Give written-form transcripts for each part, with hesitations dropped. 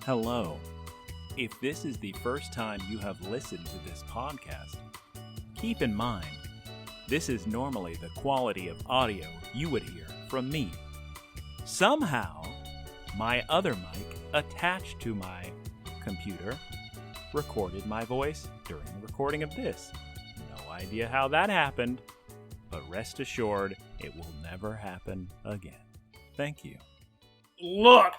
Hello. If this is the first time you have listened to this podcast, keep in mind, this is normally the quality of audio you would hear from me. Somehow, my other mic attached to my computer recorded my voice during the recording of this. No idea how that happened, but rest assured, it will never happen again. Thank you. Look!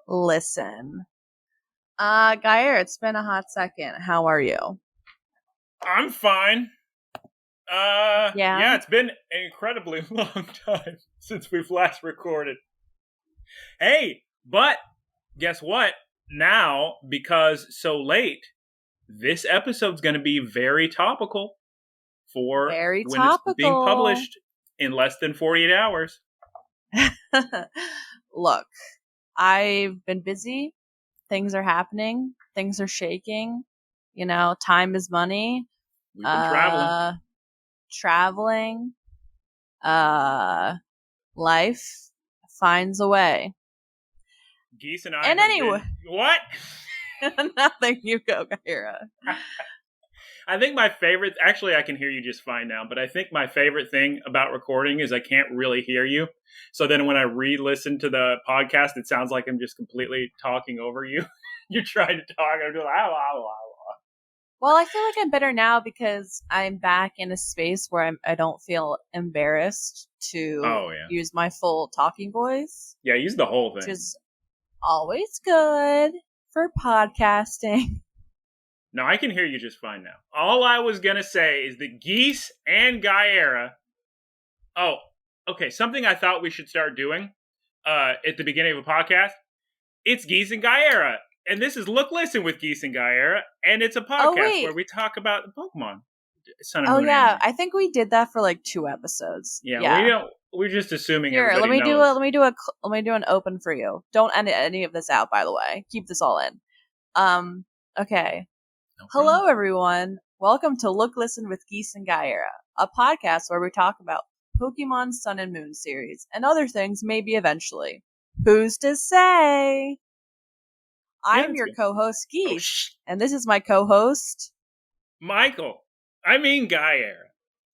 Listen. Guyera, it's been a hot second. How are you? I'm fine. Yeah, it's been an incredibly long time since we've last recorded. Hey, but guess what? Now, because so late, this episode's going to be very topical for when it's being published in less than 48 hours. Look, I've been busy. Things are happening. Things are shaking. You know, time is money. We've been traveling. Life finds a way. Geese and I. And anyway, what? Nothing. You go, Guyera. I think my favorite. Actually, I can hear you just fine now. But I think my favorite thing about recording is I can't really hear you. So then when I re-listen to the podcast, it sounds like I'm just completely talking over you. You're trying to talk. I'm just like, Well, I feel like I'm better now because I'm back in a space where I don't feel embarrassed to use my full talking voice. Yeah, use the whole thing. Which is always good for podcasting. No, I can hear you just fine now. All I was going to say is that Geese and Guyera... Oh, okay, something I thought we should start doing at the beginning of a podcast. It's Geese and Guyera. And this is Look Listen with Geese and Guyera. And it's a podcast where we talk about the Pokemon. Sun and Moon anime. I think we did that for like 2 episodes. Yeah. We're just assuming Here, everybody knows. let me do an open for you. Don't edit any of this out, by the way. Keep this all in. Okay. Hello, everyone. Welcome to Look Listen with Geese and Guyera, a podcast where we talk about Pokemon Sun and Moon series and other things maybe eventually. Who's to say? I'm your co-host, Geese, and this is my co-host... Michael. I mean Guyera.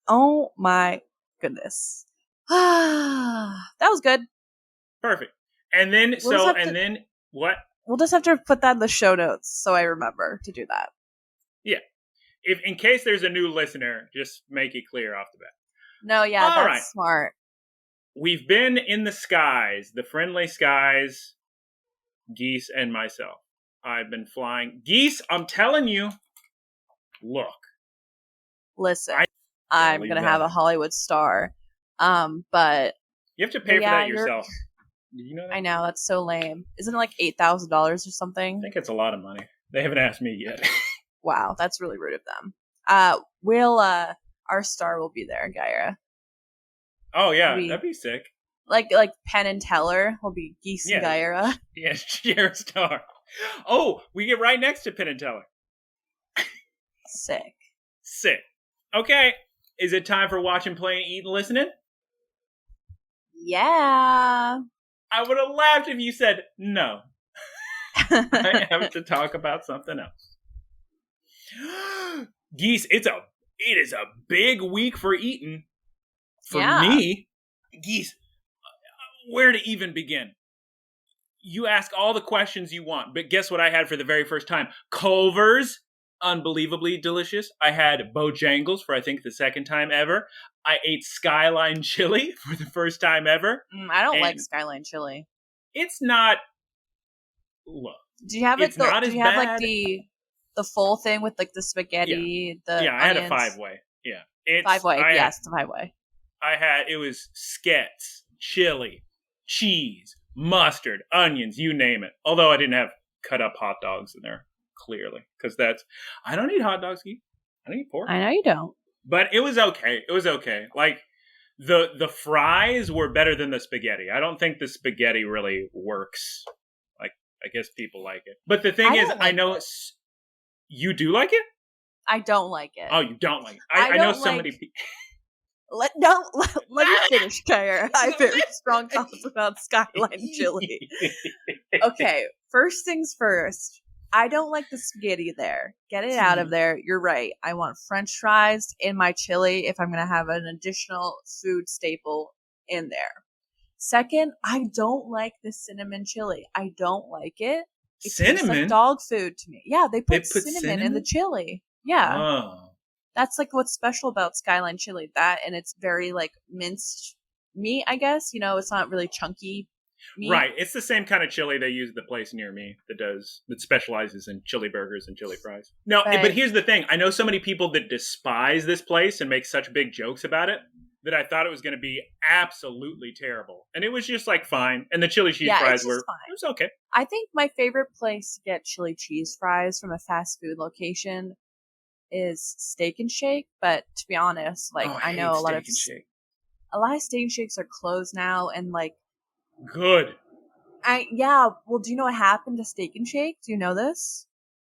Oh my goodness. That was good. Perfect. And then, what? We'll just have to put that in the show notes so I remember to do that. Yeah. If in case there's a new listener, just make it clear off the bat. No, yeah, all that's right. Smart. We've been in the skies, the friendly skies, Geese and myself. I've been flying. Geese, I'm telling you, look. Listen, I'm going to have a Hollywood star. But... You have to pay for that yourself. Did you know that? I know, that's so lame. Isn't it like $8,000 or something? I think it's a lot of money. They haven't asked me yet. Wow, that's really rude of them. Our star will be there, Guyera. Oh yeah, that'd be sick. Like Penn and Teller will be Geese and Guyera. Yeah, share a star. Oh, we get right next to Penn and Teller. Sick. Okay, is it time for watching, playing, eating, listening? Yeah. I would have laughed if you said no. I have to talk about something else. Geese, it is a big week for eating. For me, Geese, where to even begin? You ask all the questions you want, but guess what I had for the very first time? Culver's, unbelievably delicious. I had Bojangles for I think the second time ever. I ate Skyline chili for the first time ever. I don't like Skyline chili. It's not. Look, do you have like like the full thing with like the spaghetti? Yeah, I had a 5-way. Yeah, it's 5-way. Yes, the 5-way. It was skets, chili, cheese, mustard, onions, you name it. Although I didn't have cut up hot dogs in there, clearly, because I don't eat hot dogs. I don't eat pork. I know you don't. But it was okay. Like the fries were better than the spaghetti. I don't think the spaghetti really works. Like I guess people like it. But the thing is, I know you do like it? I don't like it. Oh, you don't like it. I know so many people. Let me finish, Guyera. I have very strong thoughts about Skyline chili. Okay, first things first. I don't like the spaghetti there. Get it out of there. You're right. I want French fries in my chili if I'm going to have an additional food staple in there. Second, I don't like the cinnamon chili. I don't like it. It tastes like dog food to me. Yeah, they put cinnamon in the chili. Yeah. Oh. That's like what's special about Skyline chili. That, and it's very like minced meat, I guess. You know, it's not really chunky meat. Right. It's the same kind of chili they use at the place near me that specializes in chili burgers and chili fries. No, but here's the thing. I know so many people that despise this place and make such big jokes about it that I thought it was going to be absolutely terrible. And it was just like fine. And the chili cheese fries were fine. It was okay. I think my favorite place to get chili cheese fries from a fast food location is Steak and Shake, but to be honest, like I know a lot of Steak and Shakes are closed now, and like good. Well, do you know what happened to Steak and Shake? Do you know this?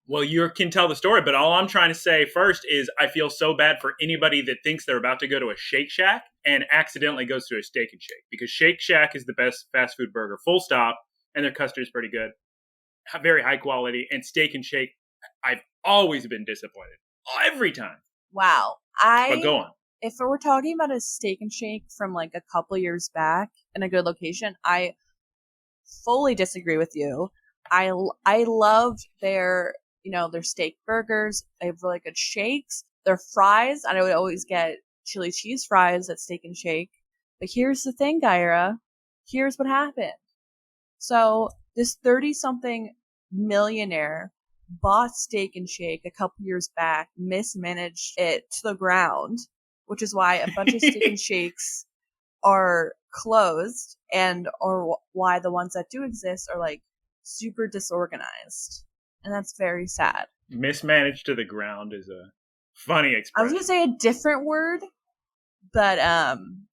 Well, you can tell the story, but all I'm trying to say first is I feel so bad for anybody that thinks they're about to go to a Shake Shack and accidentally goes to a Steak and Shake, because Shake Shack is the best fast food burger, full stop, and their custard is pretty good, very high quality, and Steak and Shake, I've always been disappointed. Every time. Wow. But go on. If we're talking about a Steak and Shake from like a couple years back in a good location, I fully disagree with you. I loved their steak burgers. They have really good shakes. Their fries, and I would always get chili cheese fries at Steak and Shake. But here's the thing, Guyera. Here's what happened. So this 30-something millionaire bought Steak and Shake a couple years back, mismanaged it to the ground, which is why a bunch of Steak and Shakes are closed, or why the ones that do exist are like super disorganized. And that's very sad. Mismanaged to the ground is a funny expression. I was going to say a different word, but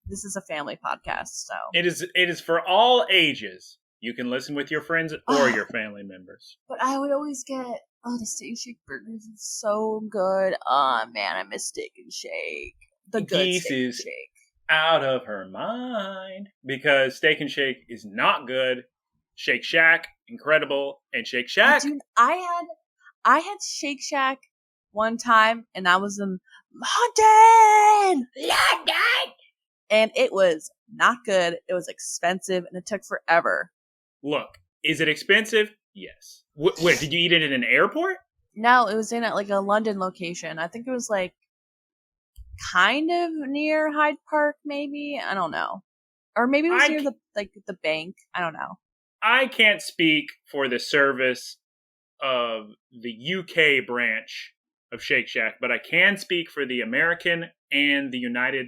this is a family podcast, so. It is for all ages. You can listen with your friends or your family members. But I would always get, the Steak and Shake burgers are so good. Oh, man, I miss Steak and Shake. The good Geese Steak and is Shake. Out of her mind. Because Steak and Shake is not good. Shake Shack, incredible. And Shake Shack. Dude, I had Shake Shack one time, and I was in London! And it was not good. It was expensive, and it took forever. Look, is it expensive? Yes. Wait, did you eat it at an airport? No, it was in like a London location. I think it was like kind of near Hyde Park, maybe. I don't know, or maybe it was near the bank. I don't know. I can't speak for the service of the UK branch of Shake Shack, but I can speak for the American and the United.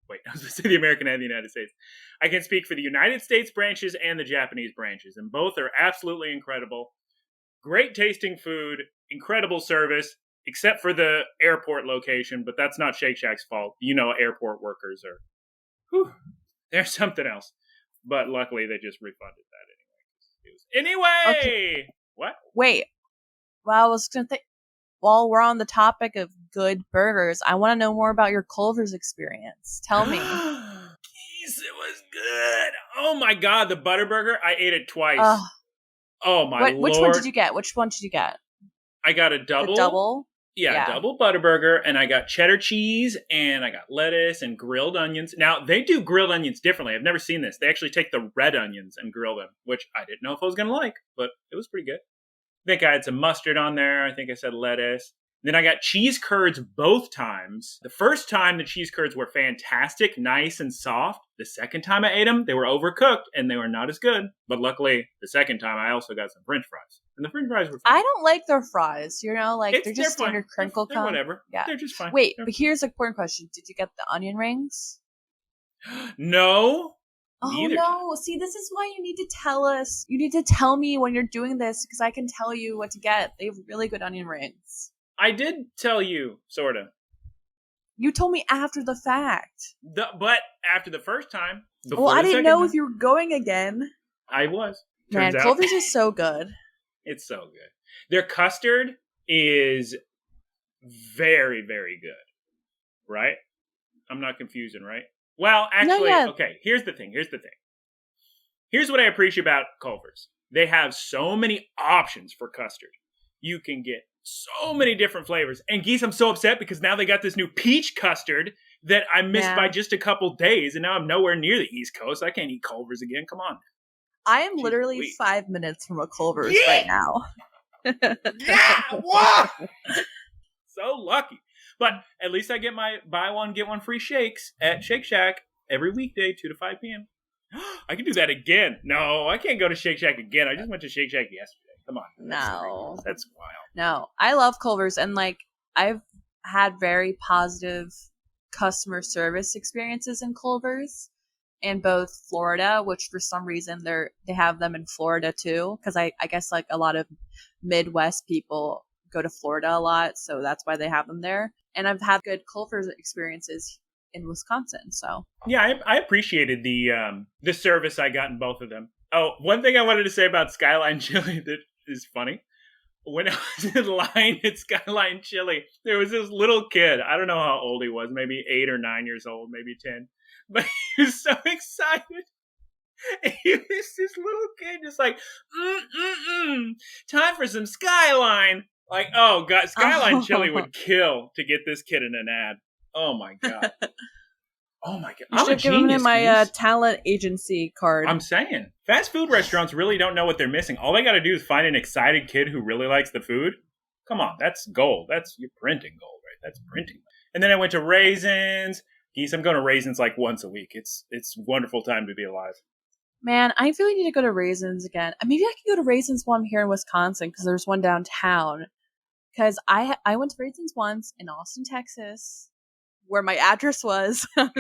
Wait, I was going to say the American and the United States. I can speak for the United States branches and the Japanese branches, and both are absolutely incredible. Great tasting food, incredible service, except for the airport location, but that's not Shake Shack's fault. You know, airport workers are, they're something else. But luckily, they just refunded that anyway. Okay. What? Wait. Well, I was going to think, while we're on the topic of good burgers, I want to know more about your Culver's experience. Tell me. Geese, it was good. Oh my God, the Butterburger, I ate it twice. Oh my Lord. Which one did you get? Which one did you get? I got a double. The double? Yeah, double Butterburger, and I got cheddar cheese, and I got lettuce and grilled onions. Now, they do grilled onions differently. I've never seen this. They actually take the red onions and grill them, which I didn't know if I was going to like, but it was pretty good. I think I had some mustard on there. I think I said lettuce. Then I got cheese curds both times. The first time, the cheese curds were fantastic, nice and soft. The second time I ate them, they were overcooked, and they were not as good. But luckily, the second time, I also got some French fries. And the French fries were fine. I don't like their fries. You know, like, they're just standard crinkle cut. Whatever. Yeah. They're just fine. Wait, but here's an important question. Did you get the onion rings? No. Oh, no. See, this is why you need to tell us. You need to tell me when you're doing this, because I can tell you what to get. They have really good onion rings. I did tell you, sort of. You told me after the fact. But after the first time. Well, I didn't know if you were going again. I was. Man, Culver's is so good. It's so good. Their custard is very, very good. Right? not confusing, right? Well, actually, okay, here's the thing. Here's what I appreciate about Culver's. They have so many options for custard. You can get so many different flavors. And Geese, I'm so upset because now they got this new peach custard that I missed by just a couple days, and now I'm nowhere near the East Coast. I can't eat Culver's again. Come on. I am literally 5 minutes from a Culver's right now. Yeah! Whoa! So lucky. But at least I get my buy one, get one free shakes at Shake Shack every weekday, 2 to 5 p.m. I can do that again. No, I can't go to Shake Shack again. I just went to Shake Shack yesterday. Come on. No. That's wild. No, I love Culver's, and like I've had very positive customer service experiences in Culver's in both Florida, which for some reason they have them in Florida too, because I guess like a lot of Midwest people go to Florida a lot, so that's why they have them there. And I've had good Culver's experiences in Wisconsin. So yeah, I appreciated the service I got in both of them. Oh, one thing I wanted to say about Skyline Chili that is funny. When I was in line at Skyline Chili, there was this little kid. I don't know how old he was, maybe 8 or 9 years old, maybe 10. But he was so excited. And he was this little kid just like, time for some Skyline. Like, oh, God, Skyline Chili would kill to get this kid in an ad. Oh, my God. Oh, my God. You should give him my talent agency card. I'm saying. Fast food restaurants really don't know what they're missing. All they got to do is find an excited kid who really likes the food. Come on, that's gold. You're printing gold, right? That's printing. And then I went to Raisins. Geese, I'm going to Raisins like once a week. It's a wonderful time to be alive. Man, I really need to go to Raisins again. Maybe I can go to Raisins while I'm here in Wisconsin, because there's one downtown. Because I went to Raisins once in Austin, Texas, where my address was. Right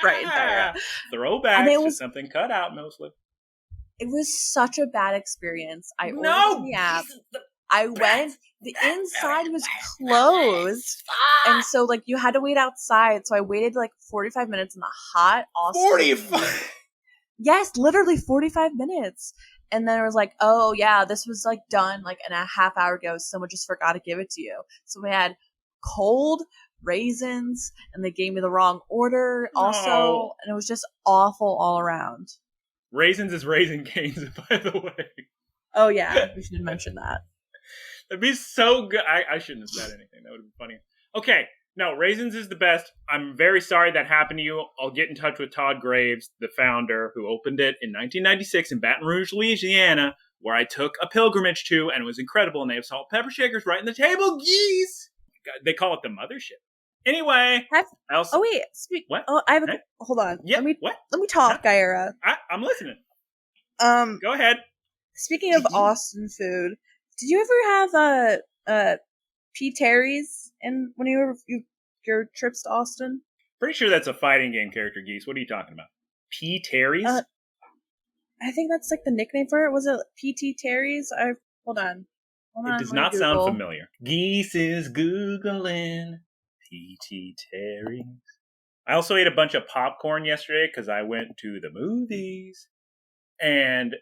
there. Throwbacks to something cut out mostly. It was such a bad experience. I ordered on the app. I went. The inside was closed, and so like you had to wait outside. So I waited like 45 minutes in the hot Austin. 45. Yes, literally 45 minutes. And then it was like, oh yeah, this was like done like in a half hour ago. Someone just forgot to give it to you. So we had cold raisins, and they gave me the wrong order also, and it was just awful all around. Raisins is Raisin Canes, by the way. Oh yeah, we should mention that. That'd be so good. I shouldn't have said anything. That would have been funny. Okay, no, Raisins is the best. I'm very sorry that happened to you. I'll get in touch with Todd Graves, the founder, who opened it in 1996 in Baton Rouge, Louisiana, where I took a pilgrimage to, and it was incredible. And they have salt and pepper shakers right in the table. Geese! They call it the mothership. Anyway, what? Oh, I have a. Hold on. Yeah. Let me talk, Guyera. I'm listening. Go ahead. Speaking of Austin food, did you ever have P. Terry's when your trips to Austin? Pretty sure that's a fighting game character, Geese. What are you talking about? P. Terry's? I think that's like the nickname for it. Was it P.T. Terry's? Hold on. It does not sound familiar. Geese is Googling P.T. Terry's. I also ate a bunch of popcorn yesterday because I went to the movies. And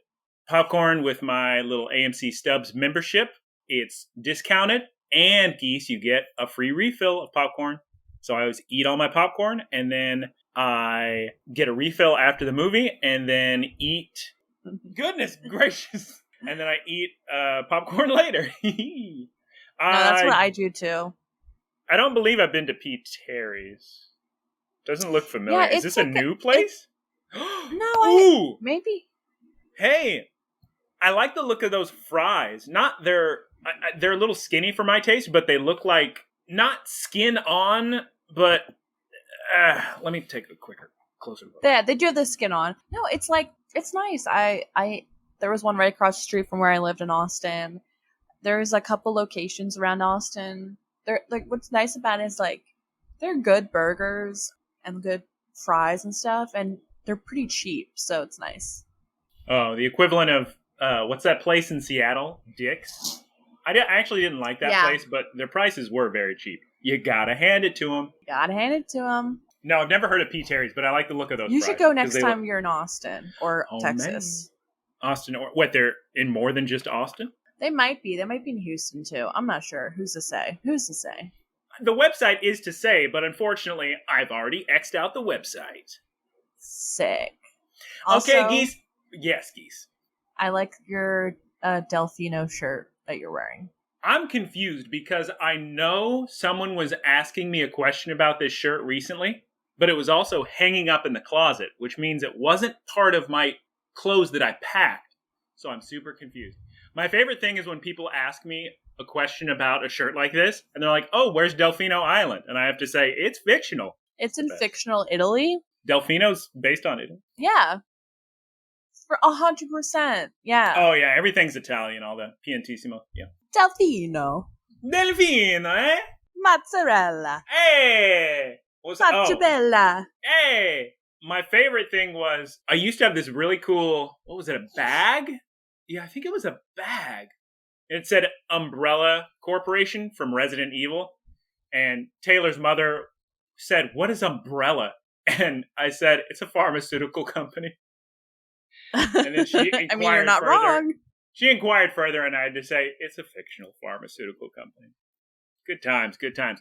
popcorn with my little AMC Stubs membership, it's discounted. And Geese, you get a free refill of popcorn. So I always eat all my popcorn, and then I get a refill after the movie, and then eat. Goodness gracious. And then I eat popcorn later. No, that's what I do too. I don't believe I've been to P. Terry's. Doesn't look familiar. Yeah, is this like a new place? No, maybe. Hey, I like the look of those fries. They're a little skinny for my taste, but they look like not skin on, but let me take a closer look. Yeah, they do have the skin on. No, it's nice. There was one right across the street from where I lived in Austin. There's a couple locations around Austin. They're like, what's nice about it is like they're good burgers and good fries and stuff, and they're pretty cheap, so it's nice. Oh, the equivalent of what's that place in Seattle? Dick's. I actually didn't like that place, but their prices were very cheap. You gotta hand it to them. No, I've never heard of P. Terry's, but I like the look of those. You should go next time you're in Austin or Texas. Man. Austin, or what? They're in more than just Austin? They might be. They might be in Houston too. I'm not sure. Who's to say? The website is to say, but unfortunately, I've already X'd out the website. Sick. Okay, Also, Geese. Yes, Geese. I like your Delfino shirt that you're wearing. I'm confused because I know someone was asking me a question about this shirt recently, but it was also hanging up in the closet, which means it wasn't part of my clothes that I packed. So I'm super confused. My favorite thing is when people ask me a question about a shirt like this, and they're like, oh, where's Delfino Island? And I have to say, it's fictional. It's in fictional Italy. Delfino's based on it. Yeah. For 100%. Yeah. Oh, yeah, everything's Italian, all that. Piantissimo, yeah. Delfino. Delfino, eh? Mozzarella. Hey! Mozzarella. Hey! My favorite thing was, I used to have this really cool, what was it, a bag? Yeah, I think it was a bag. It said Umbrella Corporation from Resident Evil. And Taylor's mother said, what is Umbrella? And I said, it's a pharmaceutical company. And then she inquired I mean, you're not further. wrong. She inquired further, and I had to say, it's a fictional pharmaceutical company. Good times, good times.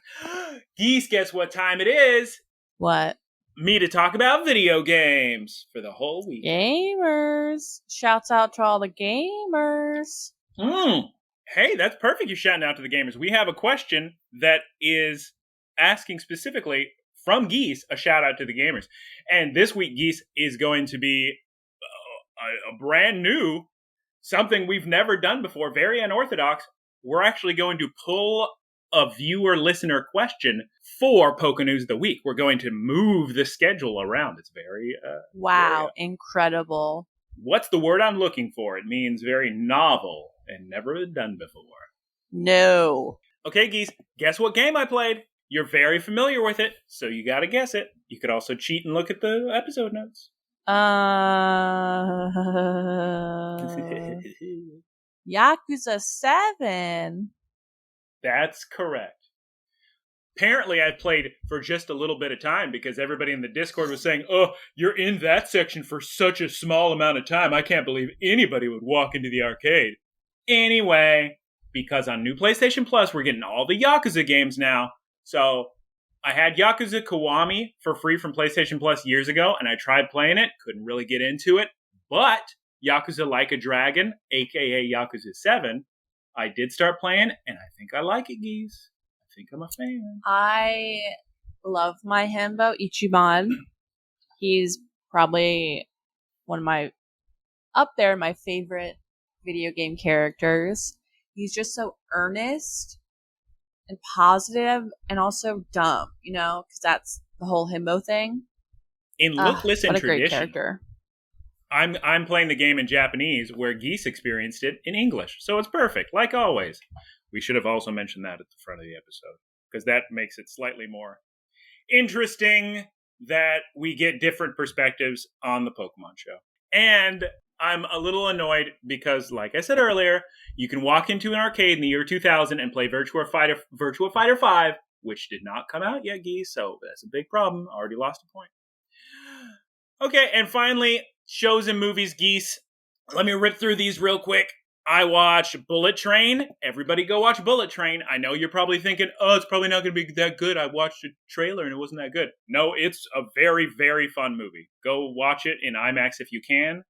Geese, guess what time it is? What? Me to talk about video games for the whole week. Gamers. Shouts out to all the gamers. Hey, that's perfect. You're shouting out to the gamers. We have a question that is asking specifically from Geese a shout out to the gamers. And this week, Geese is going to be a brand new, something we've never done before, very unorthodox. We're actually going to pull a viewer-listener question for Poke News of the Week. We're going to move the schedule around. It's very... wow, incredible. What's the word I'm looking for? It means very novel and never been done before. No. Okay, Geese, guess what game I played? You're very familiar with it, so you gotta guess it. You could also cheat and look at the episode notes. Yakuza 7. That's correct. Apparently, I played for just a little bit of time because everybody in the Discord was saying, oh, you're in that section for such a small amount of time. I can't believe anybody would walk into the arcade. Anyway, because on new PlayStation Plus, we're getting all the Yakuza games now. So I had Yakuza Kiwami for free from PlayStation Plus years ago, and I tried playing it. Couldn't really get into it. But Yakuza Like a Dragon, a.k.a. Yakuza 7, I did start playing, and I think I like it, Geese. I think I'm a fan. I love my himbo, Ichiban. He's probably one of my, up there, my favorite video game characters. He's just so earnest and positive and also dumb, you know, because that's the whole himbo thing. In Look, Listen what a tradition, great character. I'm playing the game in Japanese where Geese experienced it in English. So it's perfect, like always. We should have also mentioned that at the front of the episode because that makes it slightly more interesting that we get different perspectives on the Pokemon show. And I'm a little annoyed because, like I said earlier, you can walk into an arcade in the year 2000 and play Virtua Fighter 5, which did not come out yet, Geese, so that's a big problem. Already lost a point. Okay, and finally, shows and movies, Geese. Let me rip through these real quick. I watched Bullet Train. Everybody go watch Bullet Train. I know you're probably thinking, oh, it's probably not going to be that good. I watched a trailer and it wasn't that good. No, it's a very, very fun movie. Go watch it in IMAX if you can.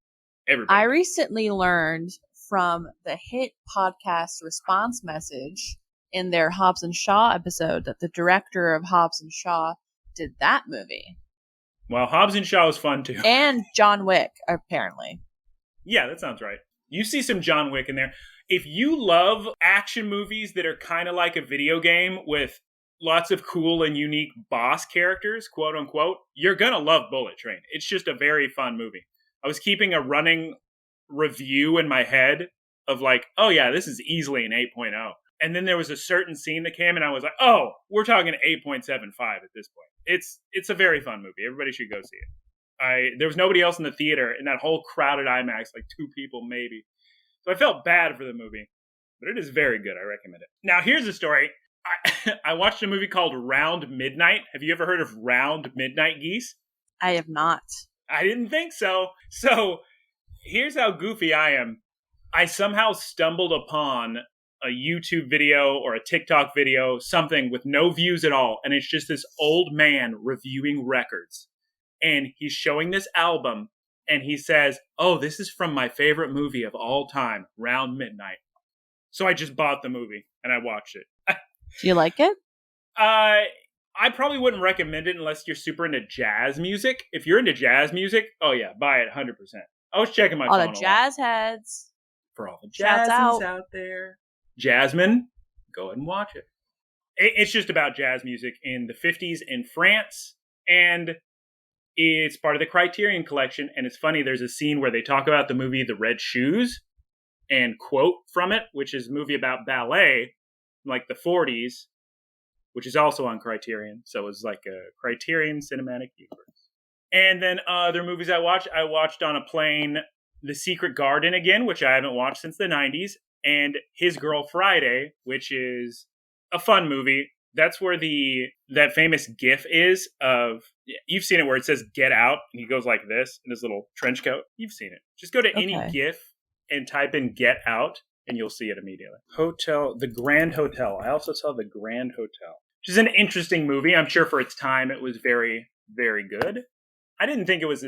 Everybody. I recently learned from the hit podcast Response Message in their Hobbs and Shaw episode that the director of Hobbs and Shaw did that movie. Well, Hobbs and Shaw was fun too. And John Wick, apparently. Yeah, that sounds right. You see some John Wick in there. If you love action movies that are kind of like a video game with lots of cool and unique boss characters, quote unquote, you're going to love Bullet Train. It's just a very fun movie. I was keeping a running review in my head of like, oh yeah, this is easily an 8.0. And then there was a certain scene that came and I was like, oh, we're talking 8.75 at this point. It's a very fun movie. Everybody should go see it. There was nobody else in the theater in that whole crowded IMAX, like 2 people maybe. So I felt bad for the movie, but it is very good. I recommend it. Now here's a story. I watched a movie called Round Midnight. Have you ever heard of Round Midnight, Geese? I have not. I didn't think so. So here's how goofy I am. I somehow stumbled upon a YouTube video or a TikTok video, something with no views at all. And it's just this old man reviewing records. And he's showing this album and he says, oh, this is from my favorite movie of all time, Round Midnight. So I just bought the movie and I watched it. Do you like it? I probably wouldn't recommend it unless you're super into jazz music. If you're into jazz music, oh yeah, buy it 100%. I was checking my phone. All the jazz heads. For all the Shouts jazzies out there. Jasmine, go ahead and watch it. It's just about jazz music in the 50s in France. And it's part of the Criterion Collection. And it's funny, there's a scene where they talk about the movie The Red Shoes and quote from it, which is a movie about ballet from like the 40s, which is also on Criterion. So it's like a Criterion cinematic universe. And then other movies I watched on a plane The Secret Garden again, which I haven't watched since the 90s, and His Girl Friday, which is a fun movie. That's where that famous GIF is of, you've seen it where it says "Get Out" and he goes like this in his little trench coat. You've seen it. Just go to any GIF and type in "Get Out" and you'll see it immediately. The Grand Hotel. I also saw The Grand Hotel, which is an interesting movie. I'm sure for its time it was very, very good. I didn't think it was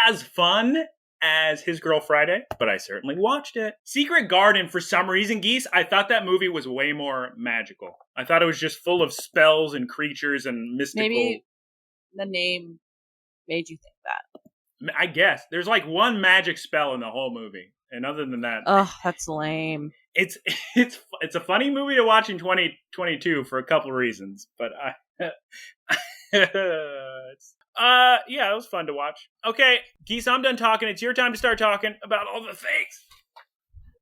as fun as His Girl Friday, but I certainly watched it. Secret Garden, for some reason, Geese, I thought that movie was way more magical. I thought it was just full of spells and creatures and mystical. Maybe the name made you think that. I guess. There's like one magic spell in the whole movie. And other than that... Oh, that's lame. It's a funny movie to watch in 2022 for a couple of reasons, but yeah, it was fun to watch. Okay, Geese, I'm done talking. It's your time to start talking about all the things.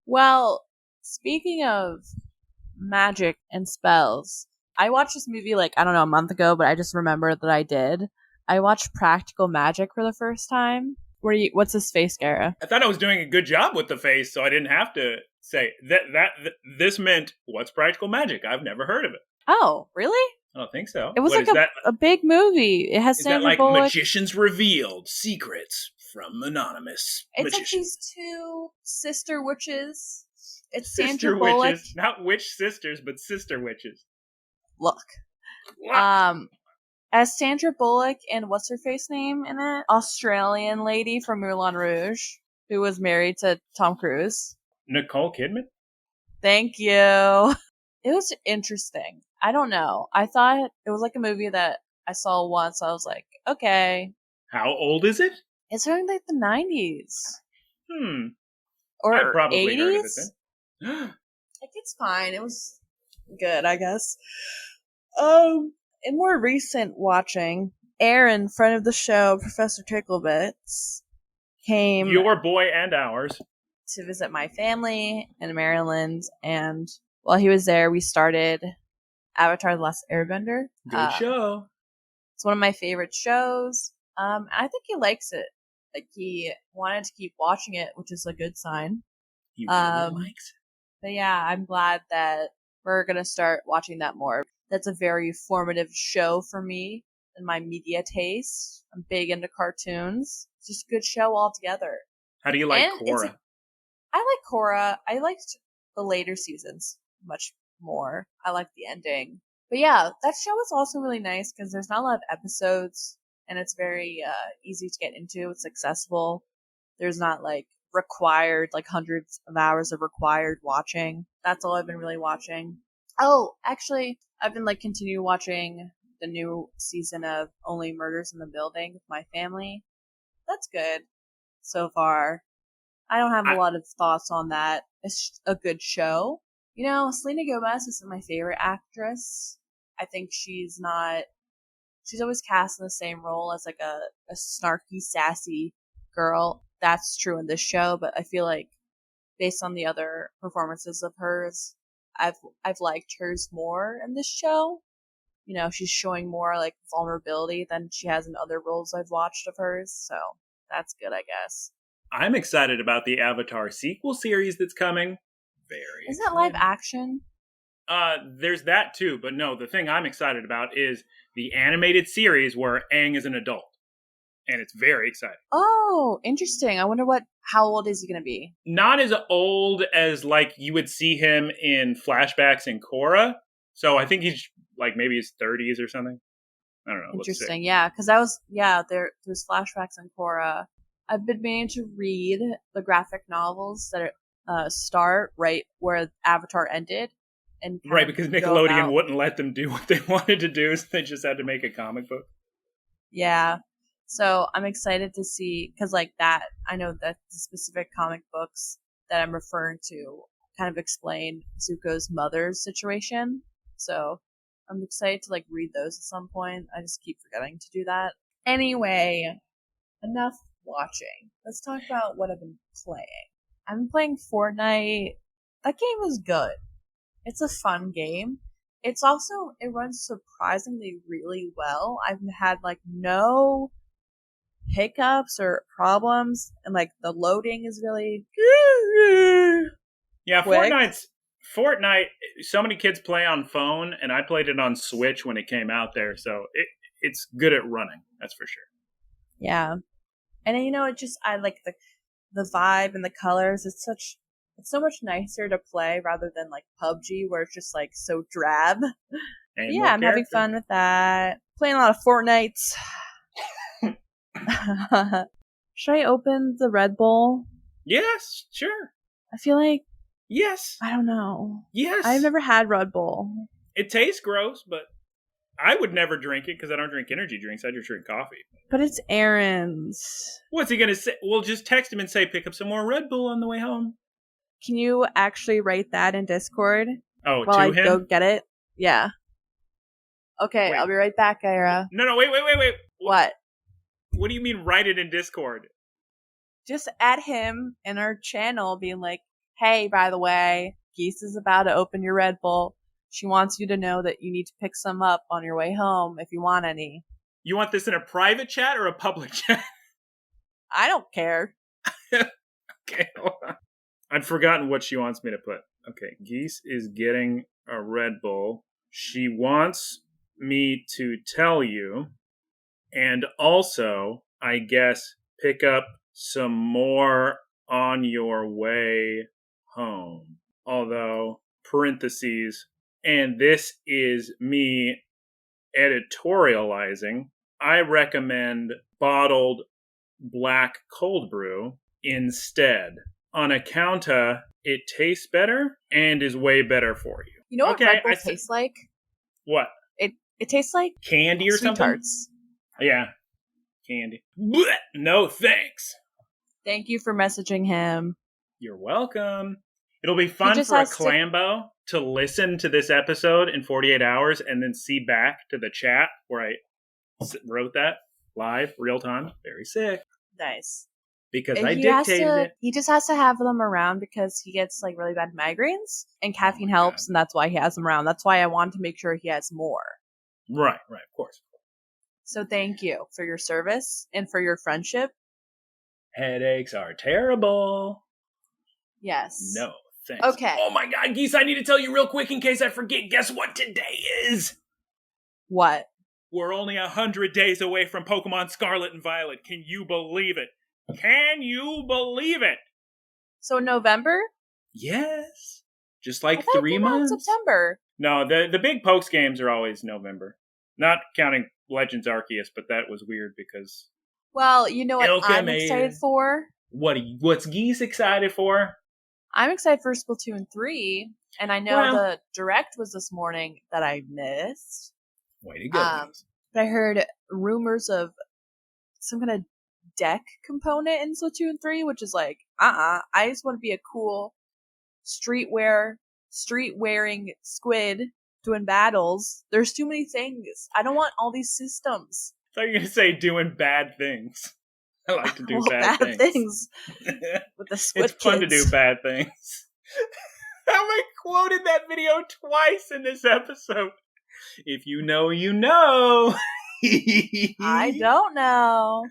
Well, speaking of magic and spells, I watched this movie a month ago, but I just remembered that I did. I watched Practical Magic for the first time. What's his face, Guyera? I thought I was doing a good job with the face, so I didn't have to say that this meant, what's Practical Magic? I've never heard of it. Oh, really? I don't think so. It was a big movie. It has Sandra Bullock. Magicians Revealed, Secrets from Anonymous. It's Magicians. like these two sister witches. It's sister Sandra Bullock. Witches. Not witch sisters, but sister witches. Look. As Sandra Bullock and what's her face name in it? Australian lady from Moulin Rouge who was married to Tom Cruise. Nicole Kidman? Thank you. It was interesting. I don't know. I thought it was like a movie that I saw once. I was like, okay. How old is it? It's from like the 90s. Or I probably 80s? heard of it then. Like, it's fine. It was good, I guess. In more recent watching, Aaron, friend of the show, Professor Ticklebits, came... Your boy and ours. ...to visit my family in Maryland, and while he was there, we started Avatar: The Last Airbender. Good show. It's one of my favorite shows. And I think he likes it. Like, he wanted to keep watching it, which is a good sign. He really likes it. But yeah, I'm glad that we're going to start watching that more. That's a very formative show for me and my media taste. I'm big into cartoons. It's just a good show altogether. How do you like Korra? I like Korra. I liked the later seasons much more. I like the ending. But yeah, that show is also really nice because there's not a lot of episodes and it's very easy to get into. It's accessible. There's not required, hundreds of hours of required watching. That's all I've been really watching. Oh, actually, I've been continue watching the new season of Only Murders in the Building with my family. That's good so far. I don't have a lot of thoughts on that. It's a good show. You know, Selena Gomez isn't my favorite actress. I think she's always cast in the same role as a snarky, sassy girl. That's true in this show, but I feel like based on the other performances of hers, I've liked hers more in this show. You know, she's showing more vulnerability than she has in other roles I've watched of hers, so that's good, I guess. I'm excited about the Avatar sequel series that's coming. Very. Isn't that live action? There's that too, but no, the thing I'm excited about is the animated series where Aang is an adult. and it's very exciting. Oh, interesting. I wonder how old is he going to be? Not as old as, like, you would see him in flashbacks in Korra. So I think he's, like, maybe his 30s or something. I don't know. Interesting, yeah. Because there's flashbacks in Korra. I've been meaning to read the graphic novels that start right where Avatar ended. Right, because Nickelodeon wouldn't let them do what they wanted to do, so they just had to make a comic book. Yeah. So I'm excited to see, because like that, I know that the specific comic books that I'm referring to kind of explain Zuko's mother's situation. So I'm excited to like read those at some point. I just keep forgetting to do that. Anyway, enough watching. Let's talk about what I've been playing. I've been playing Fortnite. That game is good. It's a fun game. It runs surprisingly really well. I've had like no hiccups or problems, and like the loading is really yeah, quick. Fortnite, so many kids play on phone, and I played it on Switch when it came out there, so it's good at running, that's for sure. Yeah. And I like the vibe and the colors. It's so much nicer to play rather than like PUBG, where it's just like so drab. And yeah, I'm having fun with that. Playing a lot of Fortnite. Should I open the Red Bull? Yes, sure. I feel like yes. I don't know. Yes. I've never had Red Bull. It tastes gross, but I would never drink it because I don't drink energy drinks. I just drink coffee. But it's Aaron's. What's he gonna say? We'll just text him and say, pick up some more Red Bull on the way home. Can you actually write that in Discord? Oh, while I him? go get it? Yeah. Okay, wait. I'll be right back, Guyera. No, wait. What? What do you mean write it in Discord? Just add him in our channel being like, hey, by the way, Geese is about to open your Red Bull. She wants you to know that you need to pick some up on your way home if you want any. You want this in a private chat or a public chat? I don't care. Okay, hold on. I'd forgotten what she wants me to put. Okay, Geese is getting a Red Bull. She wants me to tell you, and also, I guess, pick up some more on your way home. Although, parentheses, and this is me editorializing, I recommend bottled black cold brew instead, on account of it tastes better and is way better for you. You know what Red Bull tastes like? What? It tastes like candy or sweet something? Tarts. Yeah, candy. Blech! No thanks. Thank you for messaging him. You're welcome. It'll be fun for a Clambo to listen to this episode in 48 hours and then see back to the chat where I wrote that live, real time. Very sick. Nice. Because I dictated it. He just has to have them around because he gets like really bad migraines, and caffeine helps, and that's why he has them around. That's why I want to make sure he has more. Right, of course. So thank you for your service and for your friendship. Headaches are terrible. Yes. No, thanks. Okay. Oh my God, Geese, I need to tell you real quick in case I forget. Guess what today is? What? We're only 100 days away from Pokemon Scarlet and Violet. Can you believe it? Can you believe it? So November? Yes. Just like I 3 months. September. No, the big Pokes games are always November. Not counting Legends Arceus, but that was weird because... Well, you know what I'm excited for? What's Geese excited for? I'm excited for Splatoon 3, and I know the Direct was this morning that I missed. Way to go. But I heard rumors of some kind of deck component in Splatoon 3, which is like, I just want to be a cool street-wearing squid doing battles. There's too many things. I don't want all these systems. I thought you were going to say doing bad things. I like to do bad things. With the squid It's fun kids. to do bad things. I quoted that video twice in this episode. If you know, you know. I don't know.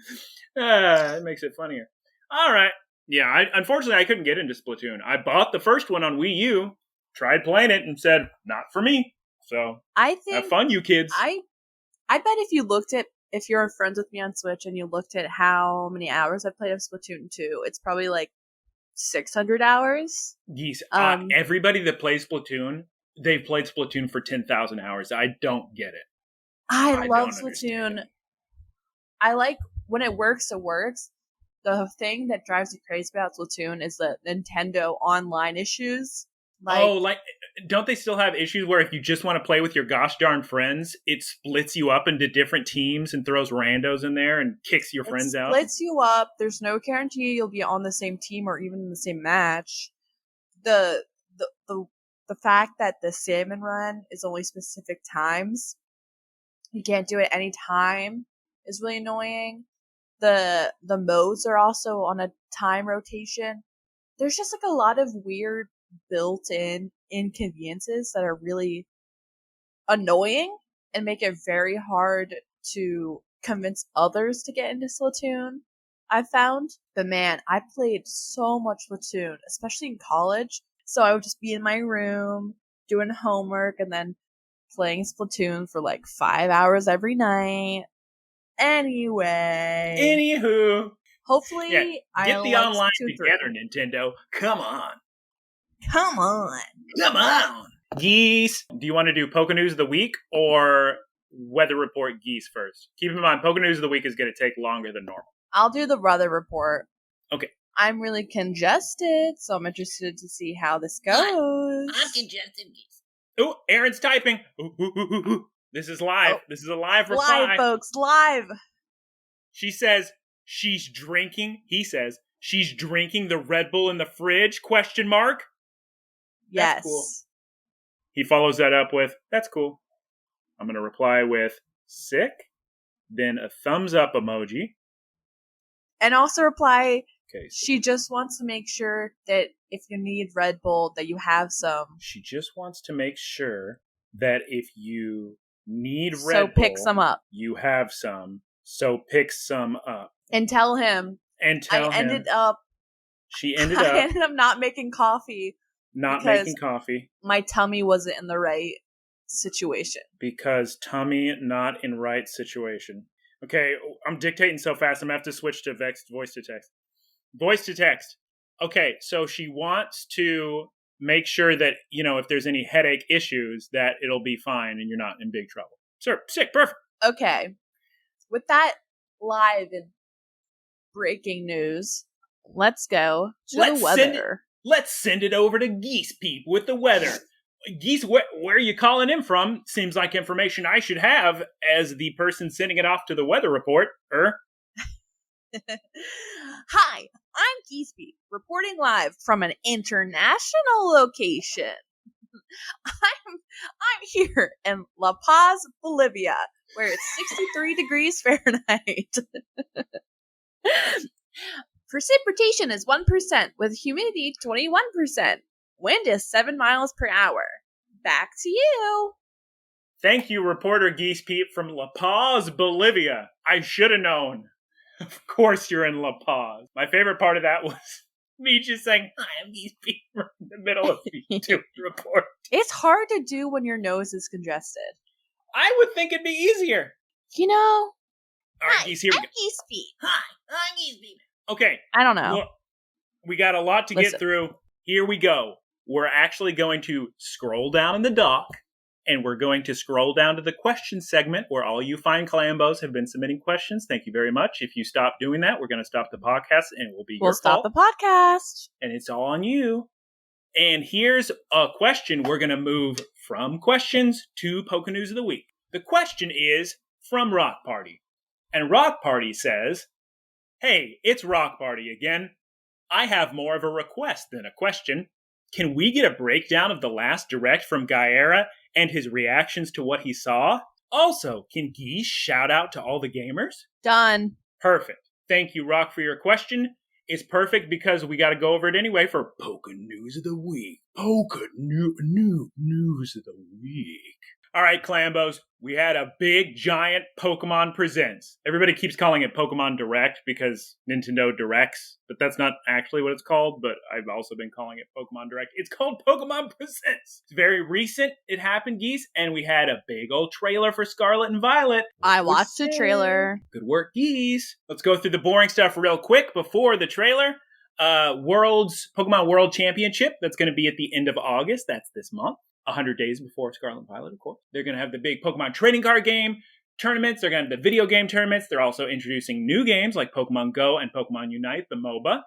It makes it funnier. All right. Yeah, unfortunately, I couldn't get into Splatoon. I bought the first one on Wii U, tried playing it, and said, not for me. So, I think have fun, you kids. I bet if you looked at if you're friends with me on Switch and you looked at how many hours I've played of Splatoon 2, it's probably like 600 hours. Geese, everybody that plays Splatoon, they've played Splatoon for 10,000 hours. I don't get it. I love Splatoon. I like when it works, it works. The thing that drives me crazy about Splatoon is the Nintendo online issues. Don't they still have issues where if you just want to play with your gosh darn friends, it splits you up into different teams and throws randos in there and kicks your friends out? It splits you up. There's no guarantee you'll be on the same team or even in the same match. The fact that the salmon run is only specific times, you can't do it any time, is really annoying. The modes are also on a time rotation. There's just like a lot of weird built-in inconveniences that are really annoying and make it very hard to convince others to get into Splatoon, I've found. But man, I played so much Splatoon, especially in college. So I would just be in my room doing homework and then playing Splatoon for like 5 hours every night. Anywho. Hopefully, get the online together, Nintendo. Come on. Geese, do you want to do Poke News of the Week or Weather Report Geese first? Keep in mind, Poke News of the Week is going to take longer than normal. I'll do the weather report. Okay. I'm really congested, so I'm interested to see how this goes. I'm congested, Geese. Oh, Aaron's typing. Ooh. This is live. This is a live reply. Live, folks, live. She says she's drinking. He says she's drinking the Red Bull in the fridge, ? Yes. That's cool. He follows that up with, that's cool. I'm going to reply with, sick, then a thumbs up emoji. And also reply, okay, so she just wants to make sure that if you need Red Bull, that you have some. She just wants to make sure that if you need Red Bull, so pick some up. You have some, so pick some up. And tell him. She ended up not making coffee. Making coffee. My tummy wasn't in the right situation. Because tummy not in right situation. Okay, I'm dictating so fast, I'm going to have to switch to voice to text. Voice to text. Okay, so she wants to make sure that, if there's any headache issues, that it'll be fine and you're not in big trouble. Sir, sick, perfect. Okay. With that live and breaking news, let's go to the weather. Let's send it over to Geese Peep with the weather. Geese, where are you calling in from? Seems like information I should have as the person sending it off to the weather report. Hi, I'm Geese Peep, reporting live from an international location. I'm here in La Paz, Bolivia, where it's 63 degrees Fahrenheit. Precipitation is 1%, with humidity 21%. Wind is 7 miles per hour. Back to you. Thank you, reporter Geese Peep from La Paz, Bolivia. I should have known. Of course you're in La Paz. My favorite part of that was me just saying, hi, I'm Geese Peep in the middle of the report. It's hard to do when your nose is congested. I would think it'd be easier. All right, Geese, here we go. Geese Peep. Hi, I'm Geese Peep. Okay. I don't know. Look, we got a lot to get through. Here we go. We're actually going to scroll down in the doc, and we're going to scroll down to the question segment where all you fine Clambos have been submitting questions. Thank you very much. If you stop doing that, we're going to stop the podcast, and it will be your fault. We'll stop the podcast. And it's all on you. And here's a question. We're going to move from questions to Poke News of the Week. The question is from Rawk Party. And Rawk Party says, hey, it's Rawk Party again. I have more of a request than a question. Can we get a breakdown of the last direct from Guyera and his reactions to what he saw? Also, can Geese shout out to all the gamers? Done. Perfect. Thank you, Rawk, for your question. It's perfect because we got to go over it anyway for Poke News of the Week. Poke News of the Week. All right, Clambos, we had a big, giant Pokemon Presents. Everybody keeps calling it Pokemon Direct because Nintendo directs, but that's not actually what it's called, but I've also been calling it Pokemon Direct. It's called Pokemon Presents. It's very recent. It happened, Geese, and we had a big old trailer for Scarlet and Violet. I watched the trailer. Good work, Geese. Let's go through the boring stuff real quick before the trailer. Pokemon World Championship, that's going to be at the end of August. That's this month. 100 days before Scarlet and Violet, of course. They're going to have the big Pokemon trading card game tournaments. They're going to have the video game tournaments. They're also introducing new games like Pokemon Go and Pokemon Unite, the MOBA.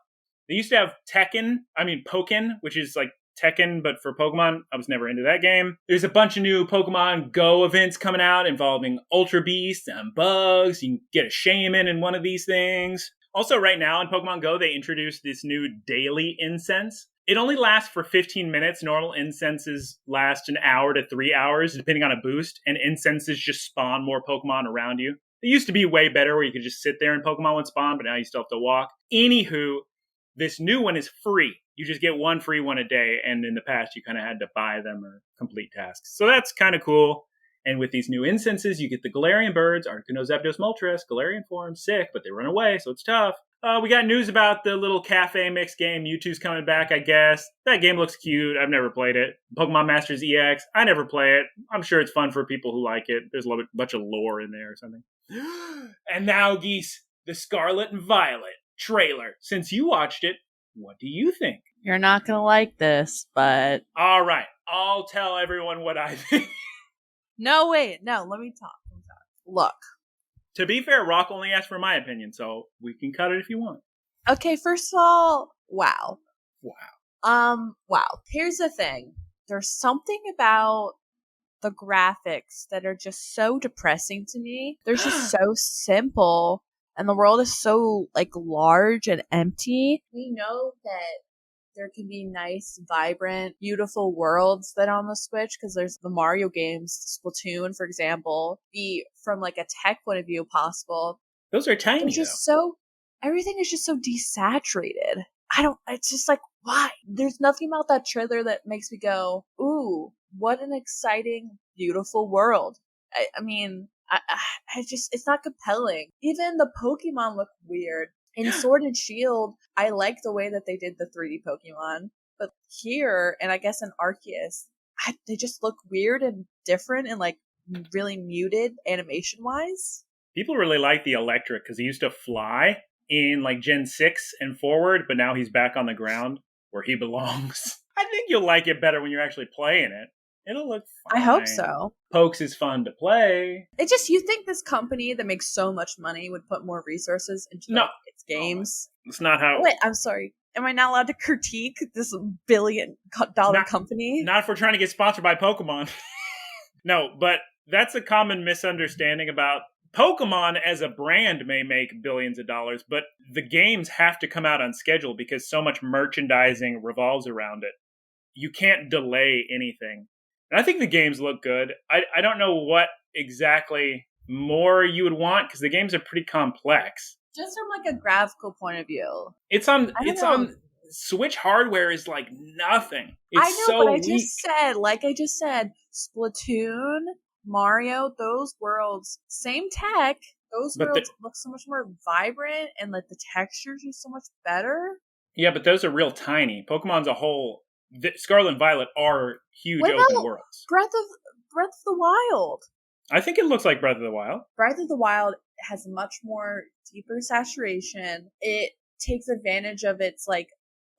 They used to have Pokken, which is like Tekken, but for Pokemon. I was never into that game. There's a bunch of new Pokemon Go events coming out involving Ultra Beasts and Bugs. You can get a Shaman in one of these things. Also, right now in Pokemon Go, they introduced this new daily incense. It only lasts for 15 minutes. Normal incenses last an hour to 3 hours, depending on a boost, and incenses just spawn more Pokemon around you. It used to be way better where you could just sit there and Pokemon would spawn, but now you still have to walk. Anywho, this new one is free. You just get one free one a day, and in the past, you kind of had to buy them or complete tasks. So that's kind of cool. And with these new incenses, you get the Galarian birds, Articuno, Zapdos, Moltres, Galarian form, sick, but they run away, so it's tough. We got news about the little cafe mix game. Mewtwo's coming back, I guess. That game looks cute. I've never played it. Pokemon Masters EX. I never play it. I'm sure it's fun for people who like it. There's a bunch of lore in there or something. And now, Geese, the Scarlet and Violet trailer. Since you watched it, what do you think? You're not going to like this, but... All right. I'll tell everyone what I think. No, wait. No, let me talk. Look. To be fair, Rawk only asked for my opinion, so we can cut it if you want. Okay, first of all, wow. Wow. Wow. Here's the thing. There's something about the graphics that are just so depressing to me. They're just so simple, and the world is so, like, large and empty. We know that there can be nice, vibrant, beautiful worlds that are on the Switch, because there's the Mario games, Splatoon, for example, be from like a tech point of view possible. Those are tiny, They're just everything is just so desaturated. It's just like, why? There's nothing about that trailer that makes me go, ooh, what an exciting, beautiful world. I mean, it's not compelling. Even the Pokemon look weird. In Sword and Shield, I like the way that they did the 3D Pokemon, but here, and I guess in Arceus, they just look weird and different and like really muted animation-wise. People really like the Electric because he used to fly in like Gen 6 and forward, but now he's back on the ground where he belongs. I think you'll like it better when you're actually playing it. It'll look fine. I hope so. Pokes is fun to play. It's just, you think this company that makes so much money would put more resources into its games? It's not how... Wait, I'm sorry. Am I not allowed to critique this billion-dollar company? Not if we're trying to get sponsored by Pokemon. No, but that's a common misunderstanding about Pokemon as a brand may make billions of dollars, but the games have to come out on schedule because so much merchandising revolves around it. You can't delay anything. And I think the games look good. I don't know what exactly more you would want because the games are pretty complex. Just from like a graphical point of view. It's on Switch hardware is like nothing. It's I know, so but weak. I just said, Splatoon, Mario, those worlds, same tech. Those worlds look so much more vibrant and like the textures are so much better. Yeah, but those are real tiny. Pokemon's a whole... Scarlet and Violet are huge open worlds. Breath of the Wild? I think it looks like Breath of the Wild. Breath of the Wild has much more deeper saturation. It takes advantage of its like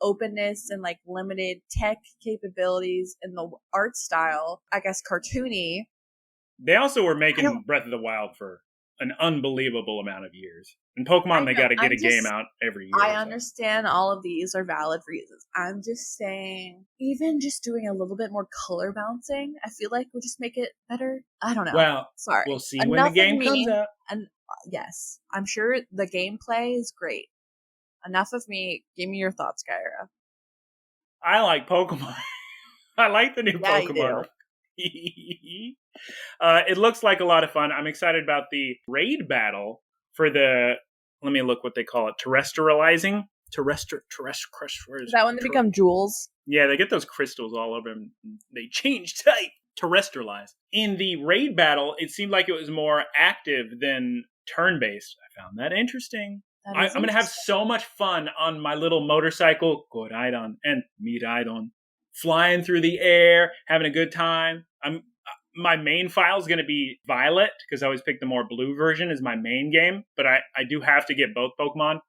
openness and like limited tech capabilities and the art style. I guess cartoony. They also were making Breath of the Wild for an unbelievable amount of years. In Pokemon, they got to get a game out every year. I understand all of these are valid reasons. I'm just saying, even just doing a little bit more color bouncing, I feel like will just make it better. I don't know. Well, sorry. We'll see when the game comes out. And yes, I'm sure the gameplay is great. Enough of me. Give me your thoughts, Guyera. I like Pokemon. I like the new Pokemon. It looks like a lot of fun. I'm excited about the raid battle for the, let me look what they call it, terrestrializing. Is that when they become jewels? Yeah, they get those crystals all over them. They change type terrestrialized. In the raid battle, it seemed like it was more active than turn-based. I found that interesting. I'm going to have so much fun on my little motorcycle, Goraidon and Miraidon, flying through the air, having a good time. My main file is going to be Violet, because I always pick the more blue version as my main game, but I do have to get both Pokemon,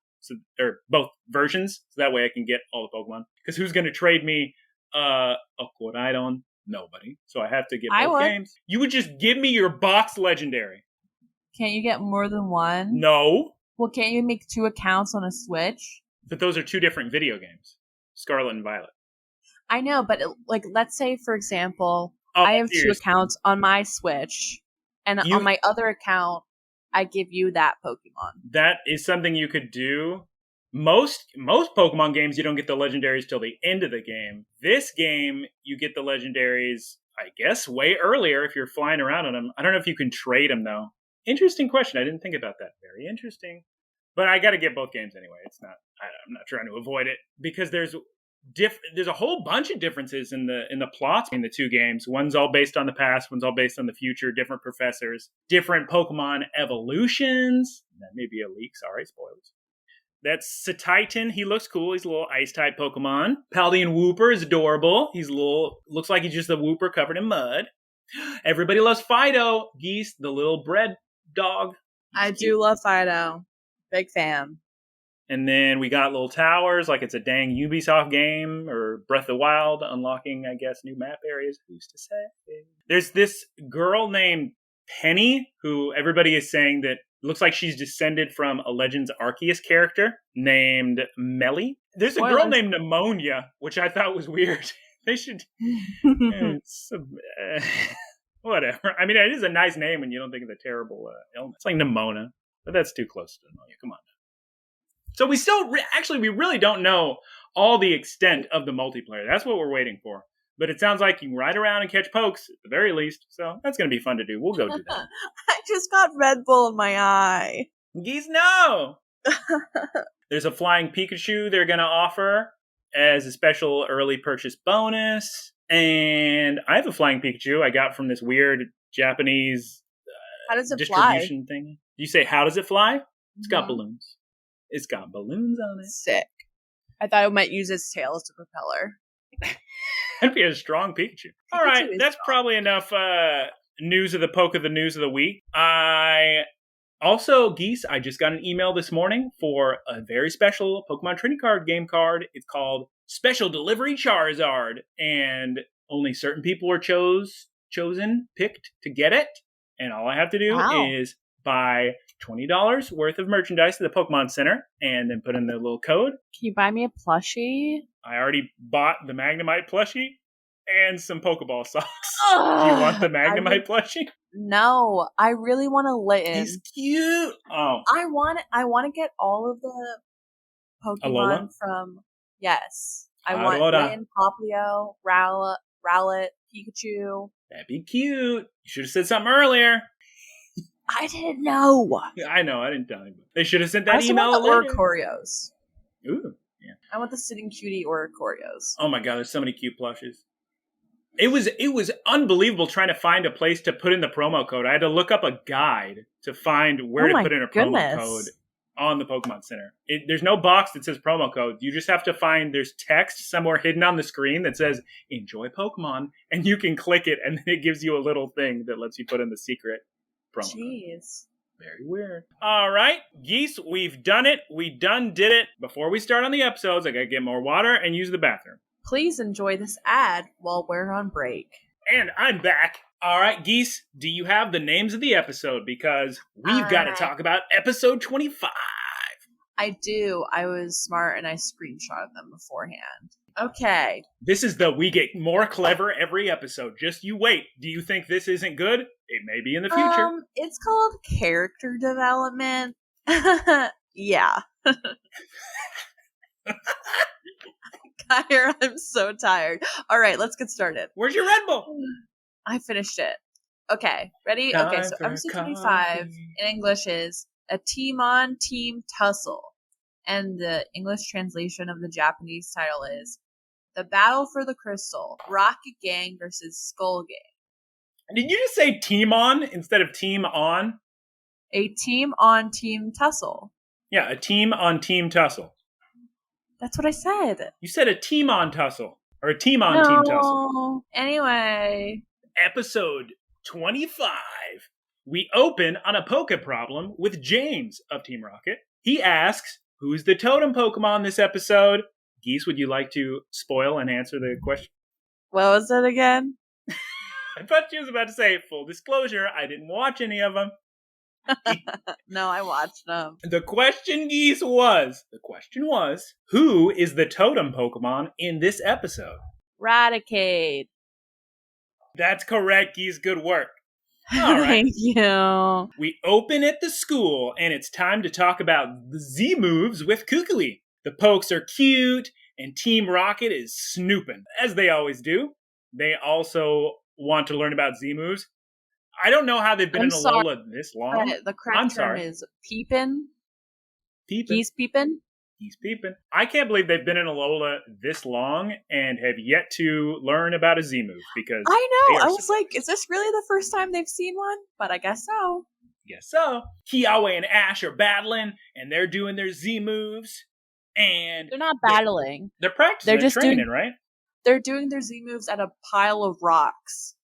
or both versions, so that way I can get all the Pokemon. Because who's going to trade me a Goraidon? Nobody. So I have to get both games. You would just give me your box legendary. Can't you get more than one? No. Well, can't you make 2 accounts on a Switch? But those are 2 different video games. Scarlet and Violet. I know, but let's say, for example, I have 2 accounts on my Switch, and on my other account, I give you that Pokemon. That is something you could do. Most Pokemon games, you don't get the legendaries till the end of the game. This game, you get the legendaries, I guess, way earlier if you're flying around on them. I don't know if you can trade them, though. Interesting question. I didn't think about that. Very interesting. But I got to get both games anyway. I'm not trying to avoid it, because there's a whole bunch of differences in the plots in the 2 games. One's all based on the past, one's all based on the future, different professors, different Pokemon evolutions. That may be a leak, sorry, spoilers. That's Satitan. He looks cool. He's a little ice-type Pokemon. Paldean Wooper is adorable. Looks like he's just a Wooper covered in mud. Everybody loves Fido. Geese, the little bread dog. I do love Fido. Big fan. And then we got little towers, like it's a dang Ubisoft game, or Breath of the Wild, unlocking, I guess, new map areas. Who's to say? There's this girl named Penny, who everybody is saying that looks like she's descended from a Legends Arceus character named Melly. There's a girl named Pneumonia, which I thought was weird. They should... whatever. I mean, it is a nice name when you don't think of the terrible illness. It's like Nimona, but that's too close to pneumonia. Come on. So we still, we really don't know all the extent of the multiplayer. That's what we're waiting for. But it sounds like you can ride around and catch pokes, at the very least. So that's going to be fun to do. We'll go do that. I just got Red Bull in my eye. Geese, no! There's a flying Pikachu they're going to offer as a special early purchase bonus. And I have a flying Pikachu I got from this weird Japanese how does it distribution fly? thing. You say, how does it fly? It's got balloons. It's got balloons on it. Sick. I thought it might use its tail as a propeller. That'd be a strong Pikachu. All right, that's probably enough news of the news of the week. Geese, I just got an email this morning for a very special Pokemon Trading Card game card. It's called Special Delivery Charizard, and only certain people are picked to get it. And all I have to do is buy $20 worth of merchandise at the Pokemon Center and then put in the little code. Can you buy me a plushie? I already bought the Magnemite plushie and some Pokeball socks. Do you want the Magnemite plushie? No, I really want to Litten. He's cute. Oh, I want to get all of the Pokemon Alola? from. Yes, I Alola. want Litten, Poplio, Rowlet, Pikachu. That'd be cute. You should have said something earlier. I didn't know. I know. I didn't tell you. They should have sent that email. I want the Oricorios. Ooh, yeah. I want the Sitting Cutie Oricorios. Oh my god, there's so many cute plushes. It was unbelievable trying to find a place to put in the promo code. I had to look up a guide to find where to put in a promo code on the Pokemon Center. There's no box that says promo code. You just have to find, there's text somewhere hidden on the screen that says, enjoy Pokemon, and you can click it, and then it gives you a little thing that lets you put in the secret promo code. Very weird. All right, Geese, we've done it. We did it. Before we start on the episodes, I gotta get more water and use the bathroom. Please enjoy this ad while we're on break. And I'm back. All right, Geese, do you have the names of the episode? Because we've got to talk about episode 25. I do. I was smart and I screenshotted them beforehand. Okay. This is we get more clever every episode. Just you wait. Do you think this isn't good? It may be in the future. It's called character development. Yeah. Guyera, I'm so tired. All right, let's get started. Where's your Red Bull? I finished it. Okay, ready? Okay, so episode 25 in English is a team-on-team tussle. And the English translation of the Japanese title is The Battle for the Crystal, Rocket Gang versus Skull Gang. Did you just say team on instead of team on? A team on team tussle. Yeah, a team on team tussle. That's what I said. You said a team on tussle. Or a team on team tussle. Anyway. Episode 25. We open on a Poke problem with James of Team Rocket. He asks, who's the totem Pokemon this episode? Geese, would you like to spoil and answer the question? What was it again? I thought she was about to say, full disclosure, I didn't watch any of them. No, I watched them. The question, Geese, was, who is the totem Pokemon in this episode? Raticate. That's correct, Geese. Good work. All right. Thank you. We open at the school, and it's time to talk about the Z moves with Kukui. The pokes are cute, and Team Rocket is snooping, as they always do. They also want to learn about Z moves. I don't know how they've been in Alola this long. The correct term is peepin'. Peepin'. Geese peepin'. Geese peepin'. I can't believe they've been in Alola this long and have yet to learn about a Z move because I know. I was like, is this really the first time they've seen one? But I guess so. Guess so. Kiawe and Ash are battling, and they're doing their Z moves. And they're not battling. They're practicing. They're just training, right? They're doing their Z moves at a pile of rocks.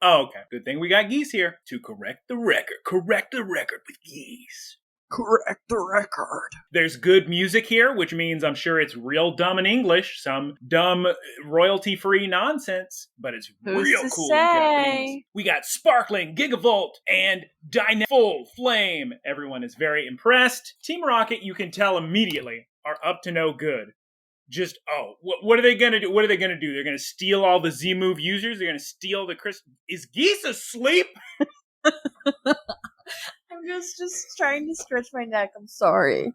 Oh, okay. Good thing we got Geese here to correct the record. Correct the record with Geese. Correct the record. There's good music here, which means I'm sure it's real dumb in English. Some dumb royalty-free nonsense, but it's real cool in Japanese. We got Sparkling, Gigavolt, and Dynamic Full Flame. Everyone is very impressed. Team Rocket, you can tell immediately, are up to no good. Just, what are they going to do? What are they going to do? They're going to steal all the Z-Move users? They're going to steal the crystal? Is Geese asleep? I'm just trying to stretch my neck. I'm sorry.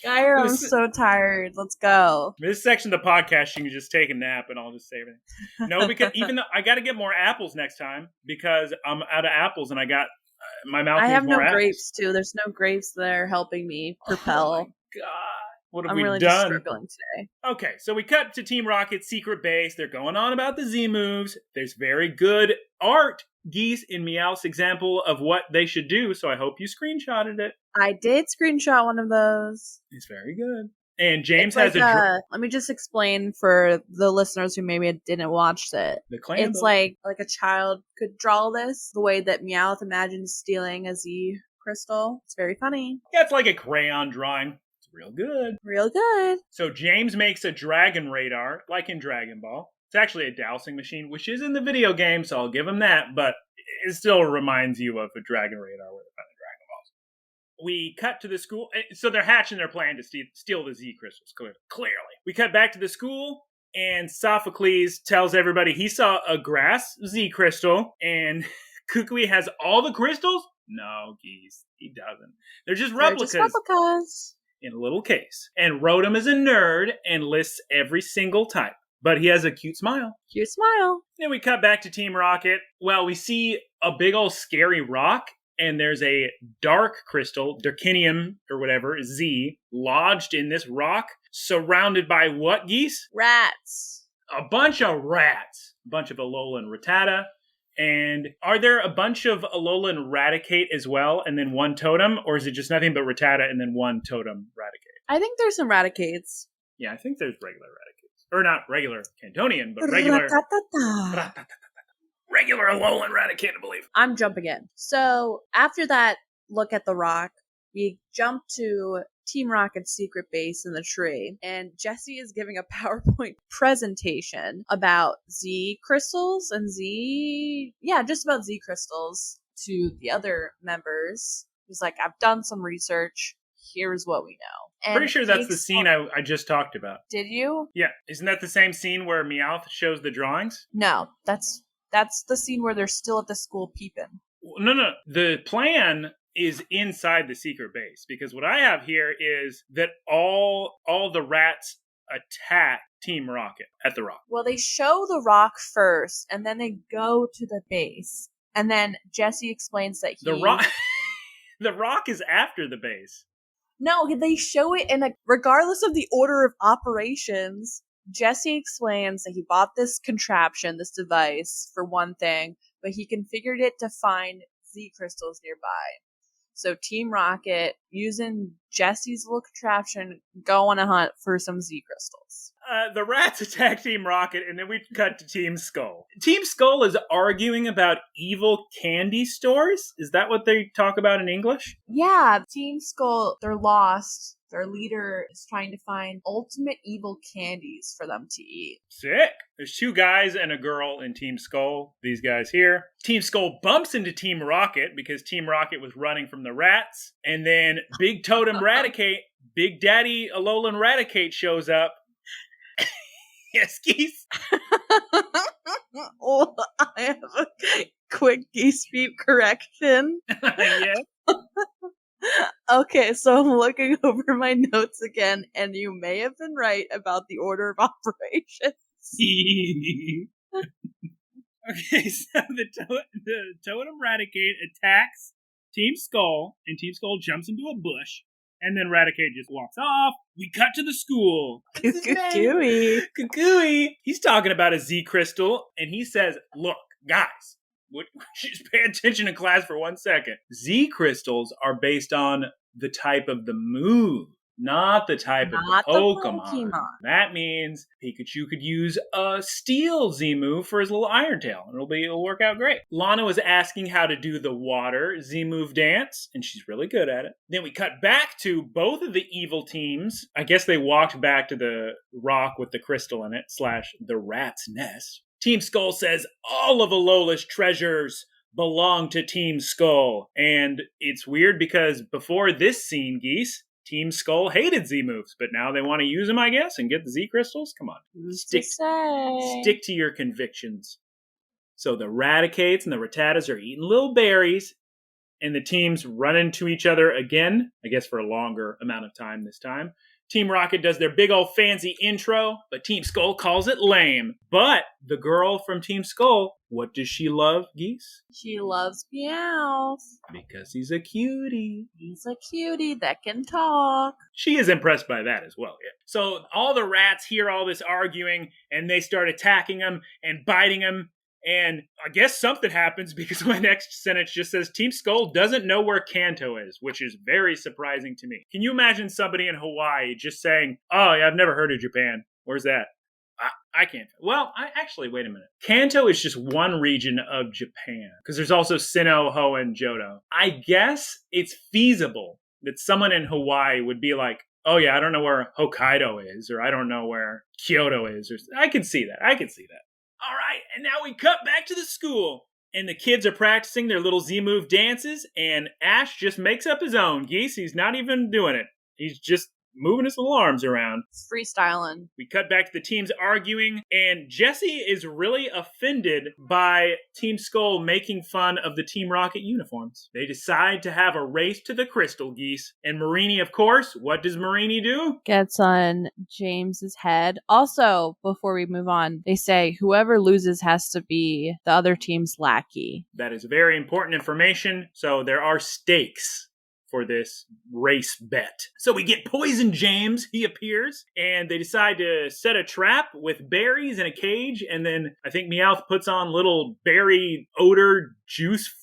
Guyera, I'm so tired. Let's go. This section of the podcast, you can just take a nap and I'll just say everything. No, because even though I got to get more apples next time because I'm out of apples and I got my mouth. I have no apples. grapes too. There's no grapes that are helping me propel. Oh my God. What have I'm we really done? just struggling today. Okay, so we cut to Team Rocket's secret base. They're going on about the Z moves. There's very good art, Geese, in Meowth's example of what they should do, so I hope you screenshotted it. I did screenshot one of those. It's very good. And James has a... let me just explain for the listeners who maybe didn't watch it. It's like a child could draw this the way that Meowth imagines stealing a Z crystal. It's very funny. Yeah, it's like a crayon drawing. Real good. Real good. So James makes a dragon radar, like in Dragon Ball. It's actually a dowsing machine, which is in the video game, so I'll give him that, but it still reminds you of a dragon radar where they find the Dragon Balls. We cut to the school. So they're hatching their plan to steal the Z crystals, clearly. We cut back to the school, and Sophocles tells everybody he saw a grass Z crystal, and Kukui has all the crystals? No, Geese, he doesn't. They're just replicas. They're just replicas. In a little case. And Rotom is a nerd and lists every single type. But he has a cute smile. Cute smile. Then we cut back to Team Rocket. Well, we see a big old scary rock, and there's a dark crystal, Darkinium or whatever, Z, lodged in this rock, surrounded by what, Geese? Rats. A bunch of rats. A bunch of Alola and Rattata. And are there a bunch of Alola and Raticate as well, and then one totem? Or is it just nothing but Rattata and then one totem Raticate? I think there's some Raticates. Yeah, I think there's regular Raticates. Or not regular Cantonian, but regular... regular Alola and Raticate, I believe. I'm jumping in. So, after that look at the rock, we jump to Team Rocket's secret base in the tree, and Jessie is giving a PowerPoint presentation about Z crystals and just about Z crystals to the other members. He's like, I've done some research. Here's what we know. And pretty sure that's the scene I just talked about. Did you? Yeah. Isn't that the same scene where Meowth shows the drawings? No, that's the scene where they're still at the school peeping. No. The plan is inside the secret base, because what I have here is that all the rats attack Team Rocket at the rock. Well, they show the rock first, and then they go to the base, and then Jessie explains that the rock is after the base. No, they show it regardless of the order of operations. Jessie explains that he bought this contraption, this device, for one thing, but he configured it to find Z crystals nearby. So Team Rocket, using Jesse's little contraption, go on a hunt for some Z crystals. The rats attack Team Rocket, and then we cut to Team Skull. Team Skull is arguing about evil candy stores? Is that what they talk about in English? Yeah, Team Skull, they're lost. Their leader is trying to find ultimate evil candies for them to eat. Sick. There's 2 guys and a girl in Team Skull. These guys here. Team Skull bumps into Team Rocket because Team Rocket was running from the rats. And then Big Totem Raticate, Big Daddy Alolan Raticate shows up. Yes, Geese. Oh, I have a quick Geese Beep correction. Yeah. Okay, so I'm looking over my notes again, and you may have been right about the order of operations. Okay, so the Totem Raticate attacks Team Skull, and Team Skull jumps into a bush, and then Raticate just walks off. We cut to the school. Gooey. Gooey. He's talking about a Z crystal, and he says, look, guys, just pay attention in class for 1 second. Z crystals are based on the type of the move, not the type of the Pokemon. That means Pikachu could use a steel Z move for his little Iron Tail, and it'll work out great. Lana was asking how to do the water Z move dance, and she's really good at it. Then we cut back to both of the evil teams. I guess they walked back to the rock with the crystal in it / the rat's nest. Team Skull says all of Alola's treasures belong to Team Skull. And it's weird because before this scene, Geese, Team Skull hated Z moves, but now they want to use them, I guess, and get the Z crystals. Come on. Stick to your convictions. So the Raticates and the Rattatas are eating little berries, and the teams run into each other again, I guess for a longer amount of time this time. Team Rocket does their big old fancy intro, but Team Skull calls it lame. But the girl from Team Skull, what does she love, Geese? She loves Meowth. Because he's a cutie. He's a cutie that can talk. She is impressed by that as well, yeah. So all the rats hear all this arguing, and they start attacking him and biting him. And I guess something happens because my next sentence just says Team Skull doesn't know where Kanto is, which is very surprising to me. Can you imagine somebody in Hawaii just saying, oh, yeah, I've never heard of Japan. Where's that? I can't. Well, wait a minute. Kanto is just one region of Japan because there's also Sinnoh, Hoenn, and Johto. I guess it's feasible that someone in Hawaii would be like, oh, yeah, I don't know where Hokkaido is, or I don't know where Kyoto is. I can see that. All right, and now we cut back to the school, and the kids are practicing their little Z-move dances, and Ash just makes up his own. Geese, he's not even doing it. He's just moving his little arms around. It's freestyling. We cut back to the teams arguing, and Jesse is really offended by Team Skull making fun of the Team Rocket uniforms. They decide to have a race to the crystal, Geese. And Marini, of course, what does Marini do? Gets on James's head. Also, before we move on, they say whoever loses has to be the other team's lackey. That is very important information, so there are stakes for this race bet. So we get Poison James, he appears, and they decide to set a trap with berries in a cage, and then I think Meowth puts on little berry odor juice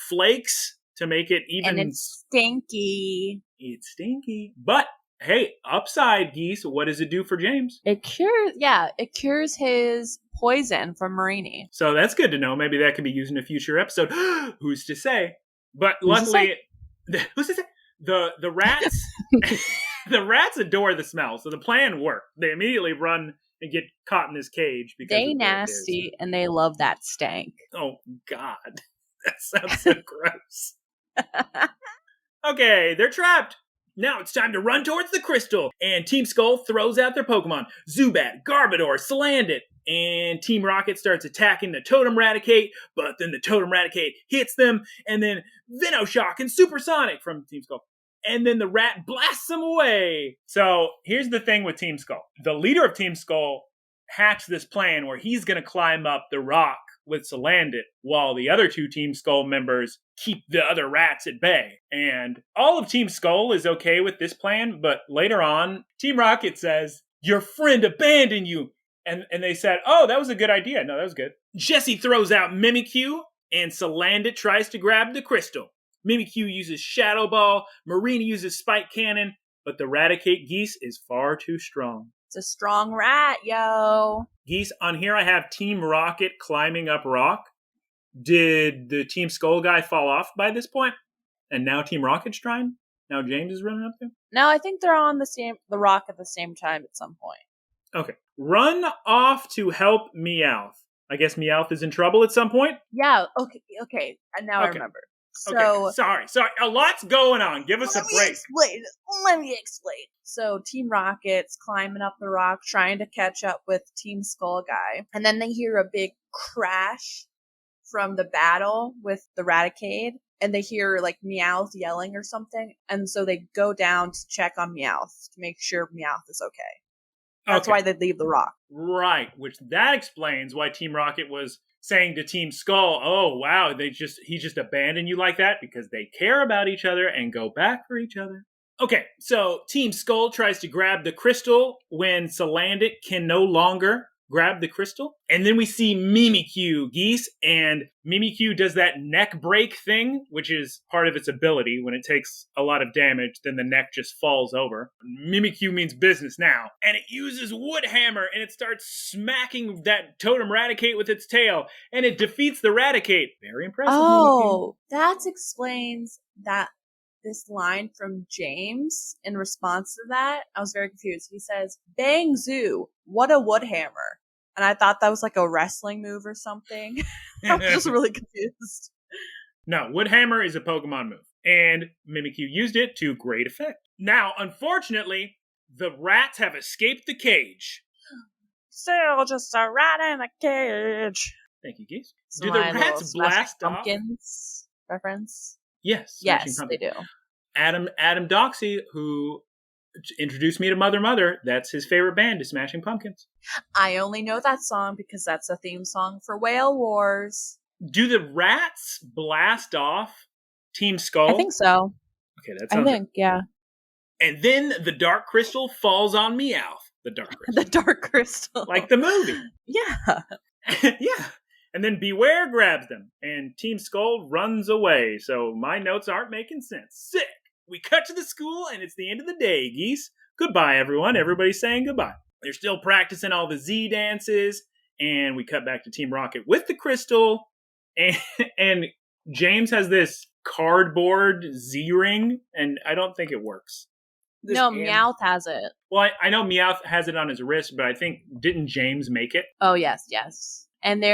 flakes to make it even... And it's stinky. It's stinky. But, hey, upside, Geese, what does it do for James? It cures his poison from Marini. So that's good to know. Maybe that could be used in a future episode. Who's to say? But luckily... Who's this? The rats the rats adore the smell, so the plan worked. They immediately run and get caught in this cage because they nasty and they love that stank. Oh God. That sounds so gross. Okay, they're trapped. Now it's time to run towards the crystal. And Team Skull throws out their Pokemon. Zubat, Garbodor, Salandit. And Team Rocket starts attacking the Totem Raticate, but then the Totem Raticate hits them, and then Venoshock and Supersonic from Team Skull. And then the rat blasts them away. So here's the thing with Team Skull. The leader of Team Skull hatched this plan where he's going to climb up the rock with Salandit while the other 2 Team Skull members keep the other rats at bay. And all of Team Skull is okay with this plan, but later on, Team Rocket says, your friend abandoned you. And they said, oh, that was a good idea. No, that was good. Jessie throws out Mimikyu, and Salandit tries to grab the crystal. Mimikyu uses Shadow Ball, Marina uses Spike Cannon, but the Raticate Geese is far too strong. It's a strong rat, yo. Geese, on here I have Team Rocket climbing up Rawk. Did the Team Skull guy fall off by this point? And now Team Rocket's trying? Now James is running up there? No, I think they're on the Rawk at the same time at some point. Okay. Run off to help Meowth. I guess Meowth is in trouble at some point? Yeah, okay. And now I remember. So, okay. Sorry. A lot's going on. Give us a break. Let me explain. So Team Rocket's climbing up the rock, trying to catch up with Team Skull Guy. And then they hear a big crash from the battle with the Raticate. And they hear, like, Meowth yelling or something. And so they go down to check on Meowth to make sure Meowth is okay. That's why they leave the rock. Right, which that explains why Team Rocket was saying to Team Skull, oh, wow, he just abandoned you like that because they care about each other and go back for each other. Okay, so Team Skull tries to grab the crystal when Salandit can no longer grab the crystal. And then we see Mimikyu, Geese, and Mimikyu does that neck break thing, which is part of its ability. When it takes a lot of damage, then the neck just falls over. Mimikyu means business now. And it uses Wood Hammer, and it starts smacking that Totem Raticate with its tail, and it defeats the Raticate. Very impressive, Oh, Mimikyu. That explains this line from James in response to that. I was very confused. He says, "Bang Zoo, what a wood hammer." And I thought that was like a wrestling move or something. I was just really confused. No, Wood Hammer is a Pokemon move. And Mimikyu used it to great effect. Now, unfortunately, the rats have escaped the cage. Still just a rat in a cage. Thank you, Geese. So do the rats blast off? Pumpkins reference? Yes. Yes, they do. Adam Doxy, who introduced me to Mother, that's his favorite band, is Smashing Pumpkins. I only know that song because that's a theme song for Whale Wars. Do the rats blast off Team Skull? I think so. Okay, that sounds yeah. And then the Dark Crystal falls on Meowth. The Dark Crystal. The Dark Crystal. Like the movie. Yeah. Yeah. And then Beware grabs them, and Team Skull runs away. So my notes aren't making sense. Sick. We cut to the school, and it's the end of the day, Geese. Goodbye, everyone. Everybody's saying goodbye. They're still practicing all the Z dances, and we cut back to Team Rocket with the crystal, and James has this cardboard Z ring, and I don't think it works. Meowth has it. Well, I know Meowth has it on his wrist, but I think, didn't James make it? Oh, yes. And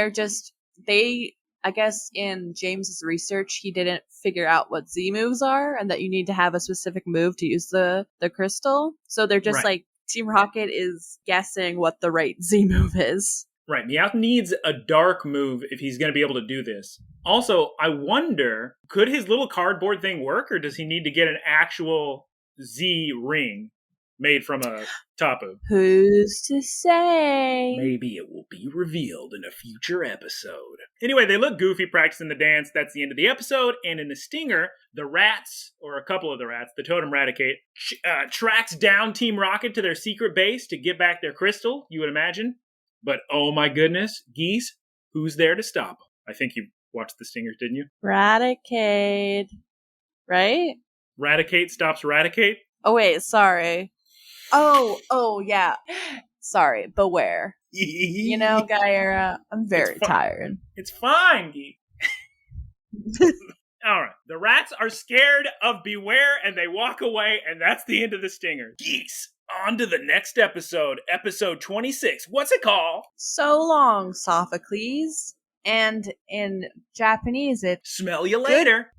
I guess in James's research, he didn't figure out what Z moves are and that you need to have a specific move to use the crystal. So they're just like, Team Rocket is guessing what the right Z move is. Right. Meowth needs a dark move if he's going to be able to do this. Also, I wonder, could his little cardboard thing work, or does he need to get an actual Z ring made from a Tapu? Who's to say? Maybe it will be revealed in a future episode. Anyway, they look goofy practicing the dance. That's the end of the episode. And in the stinger, the rats, or a couple of the rats, the Totem Raticate, tracks down Team Rocket to their secret base to get back their crystal, you would imagine. But oh my goodness, Geese, who's there to stop them? I think you watched the stingers, didn't you? Raticate. Right? Raticate stops Raticate? Oh, wait, sorry. Oh, yeah. Sorry, Beware. You know, Guyera, I'm very tired. It's fine, Geese. All right. The rats are scared of Beware, and they walk away, and that's the end of the stinger. Geese, on to the next episode, episode 26. What's it called? So long, Sophocles. And in Japanese, it's... Smell you later.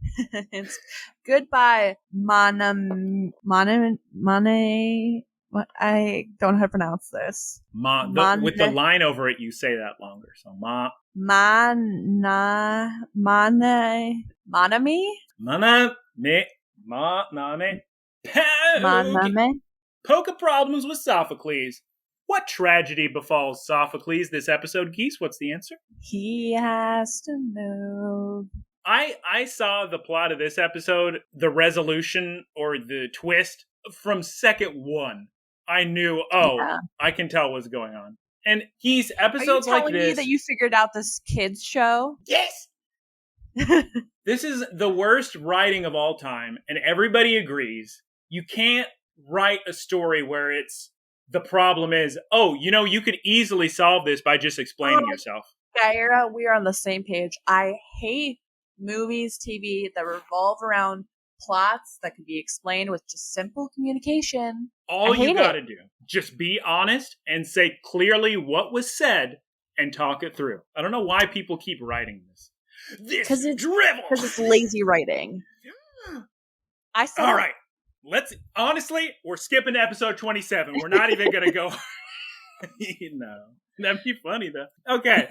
It's goodbye, mane... What? I don't know how to pronounce this. With the line over it, you say that longer. So Manami? Maname. Poke problems with Sophocles. What tragedy befalls Sophocles this episode, Geese? What's the answer? He has to move. I saw the plot of this episode, the resolution or the twist, from second one. I knew, I can tell what's going on. And Geese, episodes like this... Are you telling me that you figured out this kids show? Yes. This is the worst writing of all time, and everybody agrees. You can't write a story where it's... The problem is, you could easily solve this by just explaining yourself. Guyera, we are on the same page. I hate movies, TV that revolve around plots that can be explained with just simple communication. All you gotta do, just be honest and say clearly what was said and talk it through. I don't know why people keep writing this. This drivel! Because it's lazy writing. All right. Honestly, we're skipping to episode 27. We're not even gonna go... No. That'd be funny, though. Okay.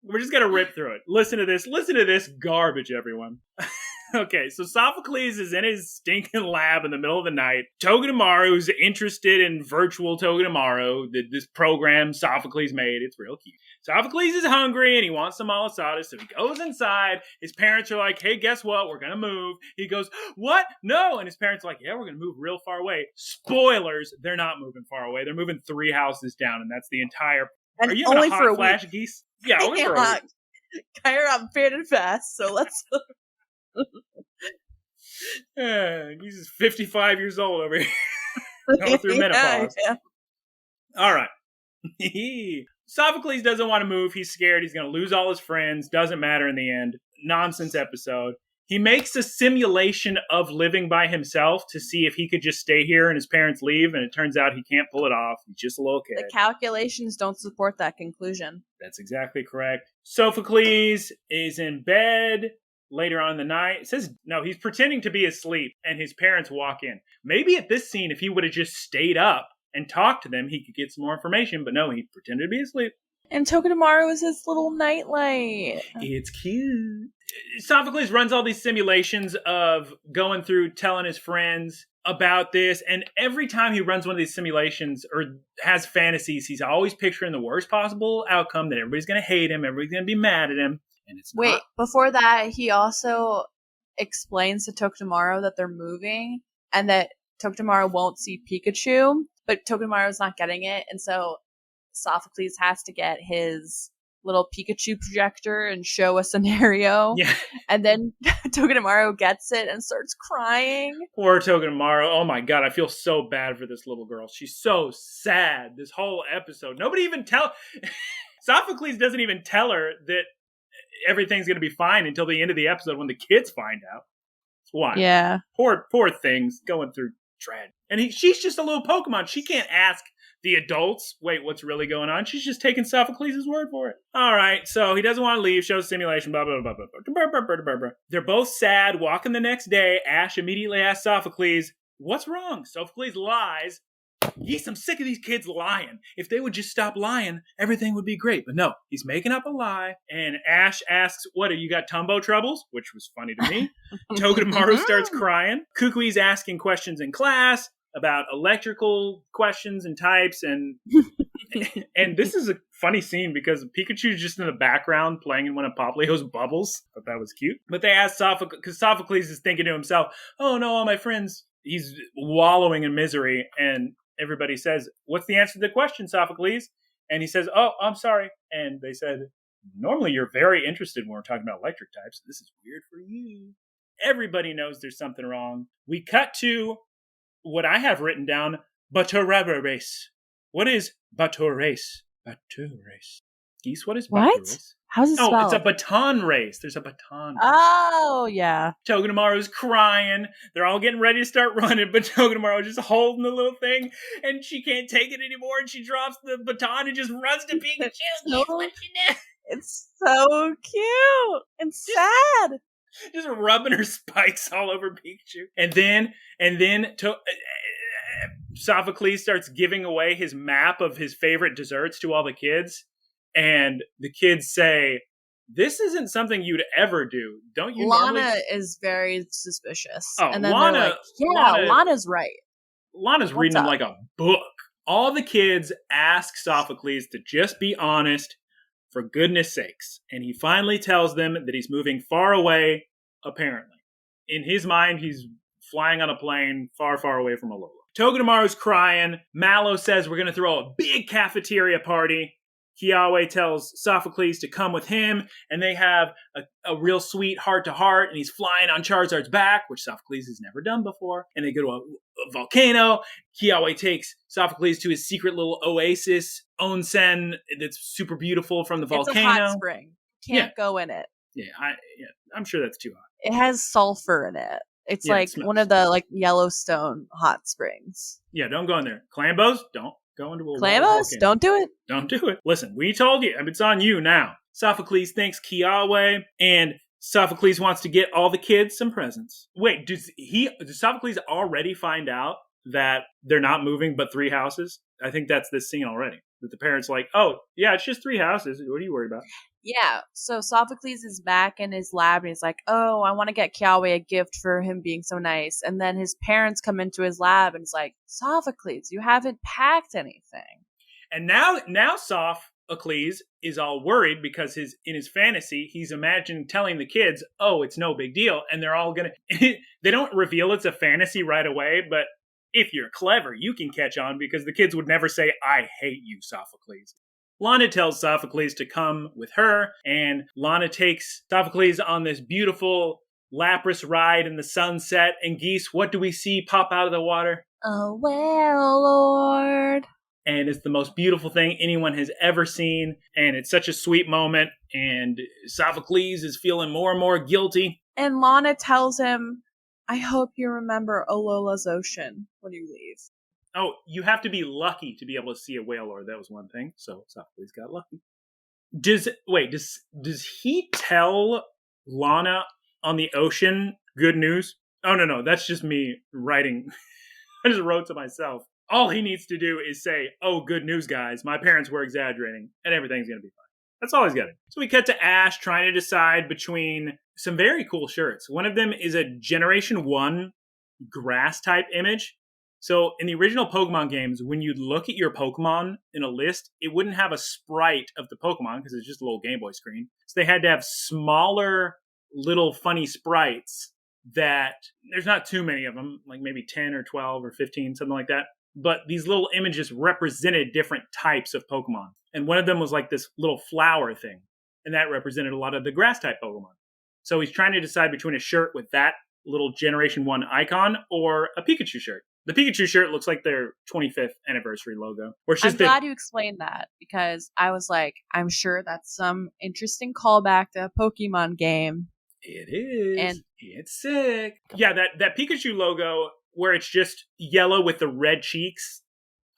We're just gonna rip through it. Listen to this garbage, everyone. Okay, so Sophocles is in his stinking lab in the middle of the night. Togedemaru's interested in virtual Togedemaru, this program Sophocles made. It's real cute. Sophocles is hungry and he wants some malasada, so he goes inside. His parents are like, hey, guess what? We're gonna move. He goes, what? No! And his parents are like, yeah, we're gonna move real far away. Spoilers, they're not moving far away. They're moving 3 houses down, and that's the entire... And are you having only a hot for a flash, week. Geese? Yeah, only for a week. Guyera, I'm faded fast, so let's... He's just 55 years old over here. Going through menopause. Yeah. All right. Sophocles doesn't want to move. He's scared. He's going to lose all his friends. Doesn't matter in the end. Nonsense episode. He makes a simulation of living by himself to see if he could just stay here and his parents leave, and it turns out he can't pull it off. He's just a little kid. The calculations don't support that conclusion. That's exactly correct. Sophocles is in bed later on in the night. It says, no, he's pretending to be asleep, and his parents walk in. Maybe at this scene, if he would have just stayed up and talked to them, he could get some more information, but no, he pretended to be asleep. And Togedemaru is his little nightlight. It's cute. Sophocles runs all these simulations of going through telling his friends about this, and every time he runs one of these simulations or has fantasies, he's always picturing the worst possible outcome, that everybody's going to hate him, everybody's going to be mad at him. And it's Wait, not. Before that, he also explains to Togedemaru that they're moving and that Togedemaru won't see Pikachu, but Togedemaru's not getting it, and so Sophocles has to get his little Pikachu projector and show a scenario. Yeah. And then Togedemaru gets it and starts crying. Poor Togedemaru. Oh my god, I feel so bad for this little girl. She's so sad this whole episode. Nobody even Sophocles doesn't even tell her that everything's going to be fine until the end of the episode when the kids find out. Why? Yeah. Poor things going through dread. And she's just a little Pokemon. She can't ask the adults, wait, what's really going on? She's just taking Sophocles' word for it. All right, so he doesn't want to leave, shows simulation, blah, blah, blah, blah, blah. They're both sad, walking the next day. Ash immediately asks Sophocles, what's wrong? Sophocles lies. Geese, I'm sick of these kids lying. If they would just stop lying, everything would be great. But no, he's making up a lie. And Ash asks, what, you got tumbo troubles? Which was funny to me. Togedemaru starts crying. Kukui's asking questions in class about electrical questions and types, and this is a funny scene because Pikachu's just in the background playing in one of Poplio's bubbles. I thought that was cute. But they asked Sophocles, because Sophocles is thinking to himself, oh no, all my friends, he's wallowing in misery, and everybody says, what's the answer to the question, Sophocles? And he says, oh, I'm sorry. And they said, normally you're very interested when we're talking about electric types. This is weird for you. Everybody knows there's something wrong. We cut to what I have written down, Baturra race. What is Batur race? Batur race. Geese, what is Batur race? How's it spelled? Oh, it's a baton race. There's a baton race. Oh, yeah. Togedemaru's crying. They're all getting ready to start running, but Togedemaru is just holding the little thing, and she can't take it anymore, and she drops the baton and just runs to Pikachu. It's so cute and sad. Just rubbing her spikes all over Pikachu. And then Sophocles starts giving away his map of his favorite desserts to all the kids. And the kids say, this isn't something you'd ever do. Don't you Lana is very suspicious. Oh, and then Lana, they're like, yeah, Lana's right. Lana's reading them like a book. All the kids ask Sophocles to just be honest, for goodness sakes. And he finally tells them that he's moving far away, apparently. In his mind, he's flying on a plane far, far away from Alola. Togedemaru's crying. Mallow says we're going to throw a big cafeteria party. Kiawe tells Sophocles to come with him, and they have a real sweet heart-to-heart, and he's flying on Charizard's back, which Sophocles has never done before. And they go to a volcano. Kiawe takes Sophocles to his secret little oasis, onsen, that's super beautiful from the volcano. It's a hot spring. Can't go in it. Yeah, I'm sure that's too hot. It has sulfur in it. It's it one of the Yellowstone hot springs. Yeah, don't go in there. Clambos, don't go into a Clambos, don't do it. Don't do it. Listen, we told you. It's on you now. Sophocles thanks Kiawe, and Sophocles wants to get all the kids some presents. Wait, does Sophocles already find out that they're not moving but 3 houses? I think that's this scene already. That the parents are like, oh, yeah, it's just 3 houses. What are you worried about? Yeah, so Sophocles is back in his lab, and he's like, oh, I want to get Kiawe a gift for him being so nice. And then his parents come into his lab, and he's like, Sophocles, you haven't packed anything. And now Sophocles is all worried because in his fantasy, he's imagined telling the kids, oh, it's no big deal. And they're all going to... They don't reveal it's a fantasy right away, but if you're clever, you can catch on because the kids would never say, I hate you, Sophocles. Lana tells Sophocles to come with her, and Lana takes Sophocles on this beautiful Lapras ride in the sunset. And Geese, what do we see pop out of the water? Oh, well, Lord. And it's the most beautiful thing anyone has ever seen, and it's such a sweet moment, and Sophocles is feeling more and more guilty. And Lana tells him, I hope you remember Olola's Ocean when you leave. Oh, you have to be lucky to be able to see a whale, or that was one thing. So Sophocles got lucky. Does he tell Lana on the ocean good news? Oh, no, that's just me writing. I just wrote to myself. All he needs to do is say, oh, good news, guys. My parents were exaggerating, and everything's going to be fine. That's all he's got to do. So we cut to Ash trying to decide between some very cool shirts. One of them is a Generation 1 grass type image. So in the original Pokemon games, when you'd look at your Pokemon in a list, it wouldn't have a sprite of the Pokemon because it's just a little Game Boy screen. So they had to have smaller little funny sprites that there's not too many of them, like maybe 10 or 12 or 15, something like that. But these little images represented different types of Pokemon. And one of them was like this little flower thing. And that represented a lot of the grass type Pokemon. So he's trying to decide between a shirt with that little Generation 1 icon or a Pikachu shirt. The Pikachu shirt looks like their 25th anniversary logo. I'm glad you explained that because I was like, I'm sure that's some interesting callback to a Pokemon game. It is. And it's sick. Yeah, that Pikachu logo where it's just yellow with the red cheeks,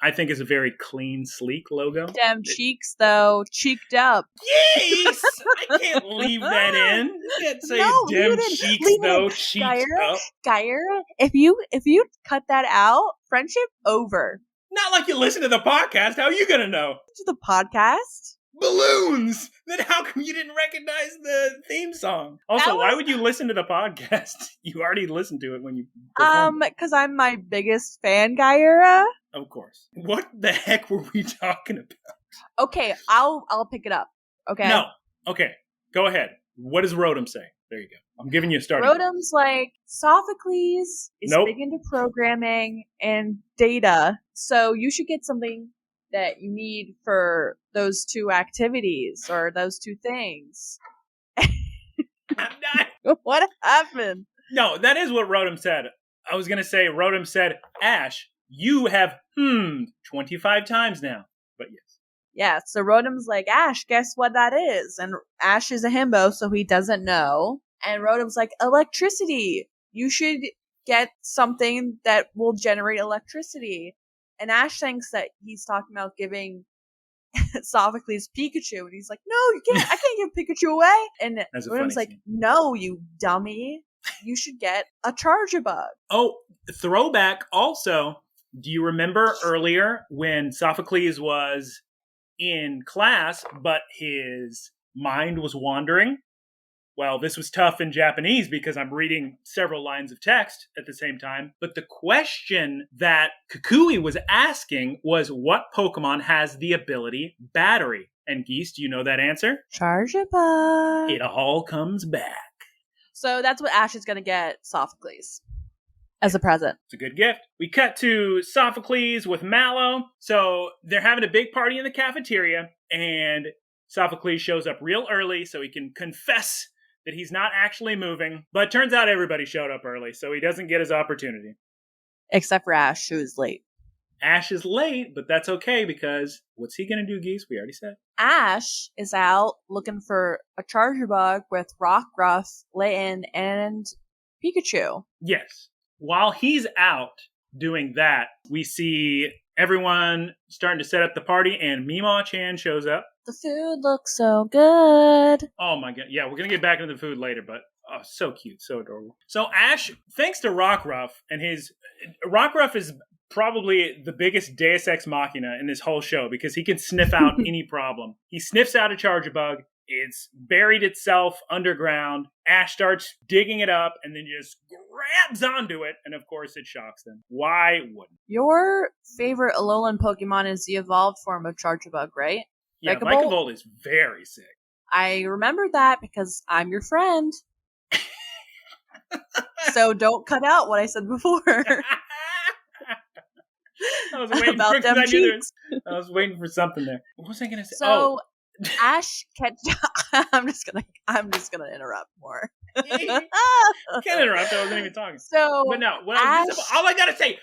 I think is a very clean, sleek logo. Damn cheeks, though. Cheeked up. Yes! I can't leave that in. You can't say damn cheeks, though. Cheeked up. Guyera, if you cut that out, friendship over. Not like you listen to the podcast. How are you going to know? To the podcast? Balloons! Then how come you didn't recognize the theme song? Also, why would you listen to the podcast? You already listened to it when you performed. Because I'm my biggest fan, Guyera. Of course. What the heck were we talking about? Okay, I'll pick it up. Okay. No. Okay. Go ahead. What does Rotom say? There you go. I'm giving you a starting. Rotom's like, Sophocles is big into programming and data, so you should get something that you need for those 2 activities or those 2 things. I'm not. What happened? No, that is what Rotom said. I was going to say, Rotom said, Ash, you have 25 times now. But yes. Yeah, so Rotom's like, Ash, guess what that is? And Ash is a himbo, so he doesn't know. And Rotom's like, electricity. You should get something that will generate electricity. And Ash thinks that he's talking about giving Sophocles Pikachu. And he's like, no, you can't. I can't give Pikachu away. And Rotom's like, no, you dummy. You should get a Charjabug. Oh, throwback also. Do you remember earlier when Sophocles was in class, but his mind was wandering? Well, this was tough in Japanese because I'm reading several lines of text at the same time. But the question that Kukui was asking was what Pokemon has the ability Battery? And Geese, do you know that answer? Charjabug. It all comes back. So that's what Ash is going to get Sophocles. As a present. It's a good gift. We cut to Sophocles with Mallow. So they're having a big party in the cafeteria, and Sophocles shows up real early so he can confess that he's not actually moving. But turns out everybody showed up early, so he doesn't get his opportunity. Except for Ash, who's late. Ash is late, but that's okay because what's he going to do, Geese? We already said. Ash is out looking for a Charger Bug with Rawk, Layton, and Pikachu. Yes. While he's out doing that, we see everyone starting to set up the party, and Meemaw-chan shows up. The food looks so good. Oh my god. Yeah, we're going to get back into the food later, but oh, so cute, so adorable. So Ash, thanks to Rockruff, and Rockruff is probably the biggest Deus Ex Machina in this whole show because he can sniff out any problem. He sniffs out a Charger Bug. It's buried itself underground. Ash starts digging it up and then just grabs onto it. And of course, it shocks them. Why wouldn't? Your favorite Alolan Pokemon is the evolved form of Charger Bug, right? Yeah, Pikablu is very sick. I remember that because I'm your friend. So don't cut out what I said before. I was waiting about them cheeks. I was waiting for something there. What was I going to say? So Ash I'm just gonna interrupt more. Can't interrupt. I wasn't even talking. So, but no, all I gotta say,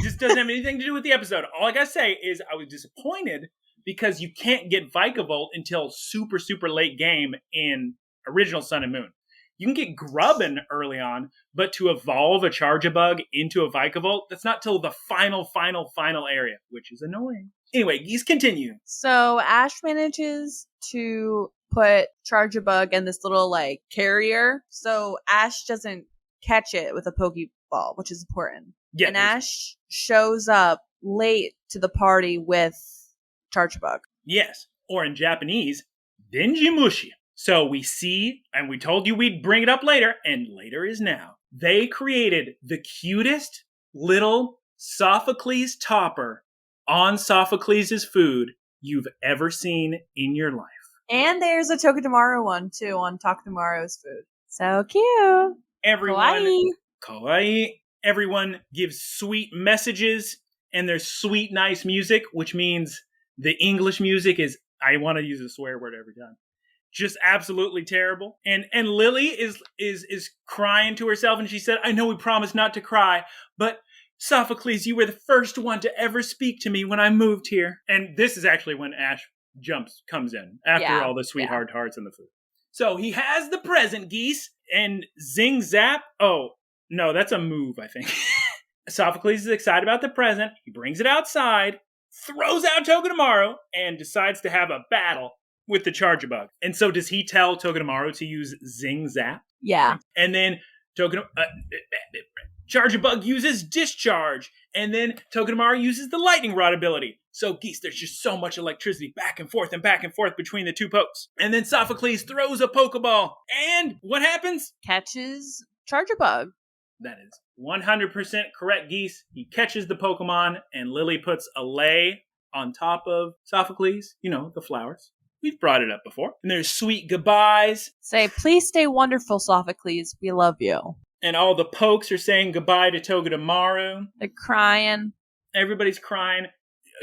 this doesn't have anything to do with the episode. All I gotta say is I was disappointed because you can't get Vikavolt until super, super late game in original Sun and Moon. You can get Grubbin early on, but to evolve a Charjabug into a Vikavolt, that's not till the final area, which is annoying. Anyway, Geese, continue. So Ash manages to put Charjabug in this little carrier, so Ash doesn't catch it with a Pokeball, which is important. Yeah, and Ash shows up late to the party with Charjabug. Yes, or in Japanese, Denjimushi. So we see, and we told you we'd bring it up later, and later is now. They created the cutest little Sophocles topper on Sophocles' food you've ever seen in your life. And there's a Togedemaru one, too, on Togedemaru's food. So cute. Kawaii. Everyone gives sweet messages, and there's sweet, nice music, which means the English music is, I want to use a swear word every time, just absolutely terrible. And Lily is crying to herself, and she said, I know we promised not to cry, but Sophocles, you were the first one to ever speak to me when I moved here. And this is actually when Ash comes in, after all the sweetheart hearts and the food. So he has the present, Geese, and zing zap. Oh, no, that's a move, I think. Sophocles is excited about the present. He brings it outside, throws out Togedemaru, and decides to have a battle with the Charjabug. And so does he tell Togedemaru to use Zing Zap? Yeah. And then Charjabug uses Discharge. And then Togedemaru uses the Lightning Rod ability. So, Geese, there's just so much electricity back and forth between the two pokes. And then Sophocles throws a Pokeball. And what happens? Catches Charjabug. That is 100% correct, Geese. He catches the Pokemon, and Lily puts a lei on top of Sophocles. You know, the flowers. We've brought it up before. And there's sweet goodbyes. Say, please stay wonderful, Sophocles. We love you. And all the pokes are saying goodbye to Togedemaru. They're crying. Everybody's crying.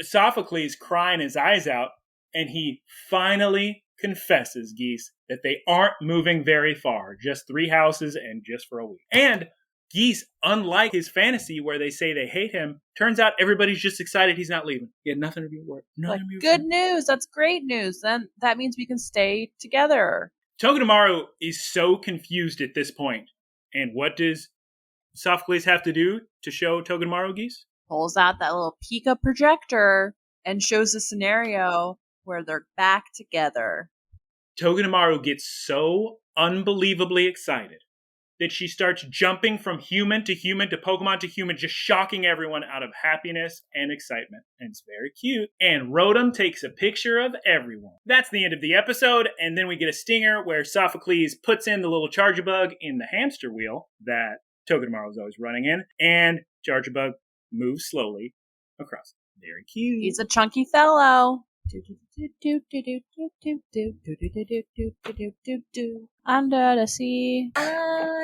Sophocles crying his eyes out. And he finally confesses, Geese, that they aren't moving very far. Just 3 houses and just for a week. And Geese, unlike his fantasy where they say they hate him, turns out everybody's just excited he's not leaving. He had nothing to be worried. Good news. That's great news. Then that means we can stay together. Togedemaru is so confused at this point. And what does Sophocles have to do to show Togedemaru, Geese? Pulls out that little Pika projector and shows a scenario where they're back together. Togedemaru gets so unbelievably excited that she starts jumping from human to Pokemon to human, just shocking everyone out of happiness and excitement. And it's very cute. And Rotom takes a picture of everyone. That's the end of the episode, and then we get a stinger where Sophocles puts in the little Charjabug in the hamster wheel that Togedemaru is always running in, and Charjabug moves slowly across. Very cute. He's a chunky fellow. Under the sea.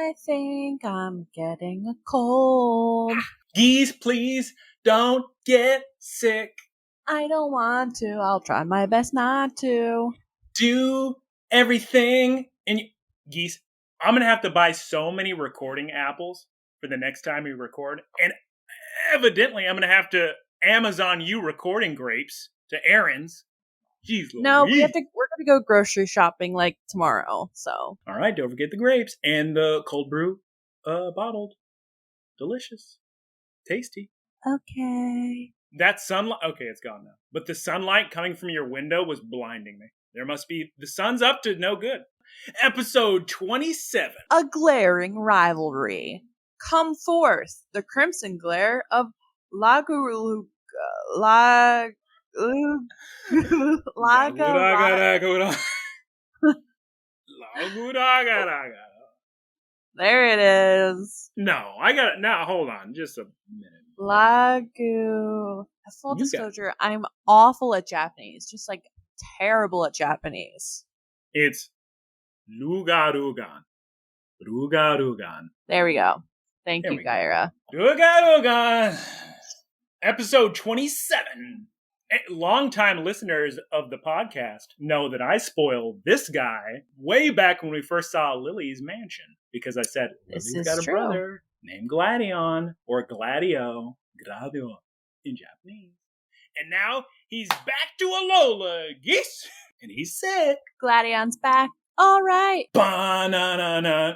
I think I'm getting a cold. Geese, please don't get sick. I don't want to. I'll try my best not to. Do everything. And Geese, I'm going to have to buy so many recording apples for the next time we record. And evidently, I'm going to have to Amazon you recording grapes to Aaron's. Jeez, No, Louise. we're going to go grocery shopping like tomorrow. So. All right, don't forget the grapes and the cold brew bottled. Delicious. Tasty. Okay. That sunlight, okay, it's gone now. But the sunlight coming from your window was blinding me. There must be, the sun's up to no good. Episode 27. A glaring rivalry. Come forth, the crimson glare of Laguruga. There it is. No, I got it. Now, hold on. Just a minute. Lagu. Full disclosure, I'm awful at Japanese. Just like terrible at Japanese. It's Lugarugan. Rugarugan. There we go. Thank you, Guyera. Rugarugan. Episode 27. Longtime listeners of the podcast know that I spoiled this guy way back when we first saw Lily's mansion. Because I said, Lily's got a brother named Gladion, or Gladio in Japanese. And now he's back to Alola, Geese, and he's sick. Gladion's back. All right. Ba-na-na-na.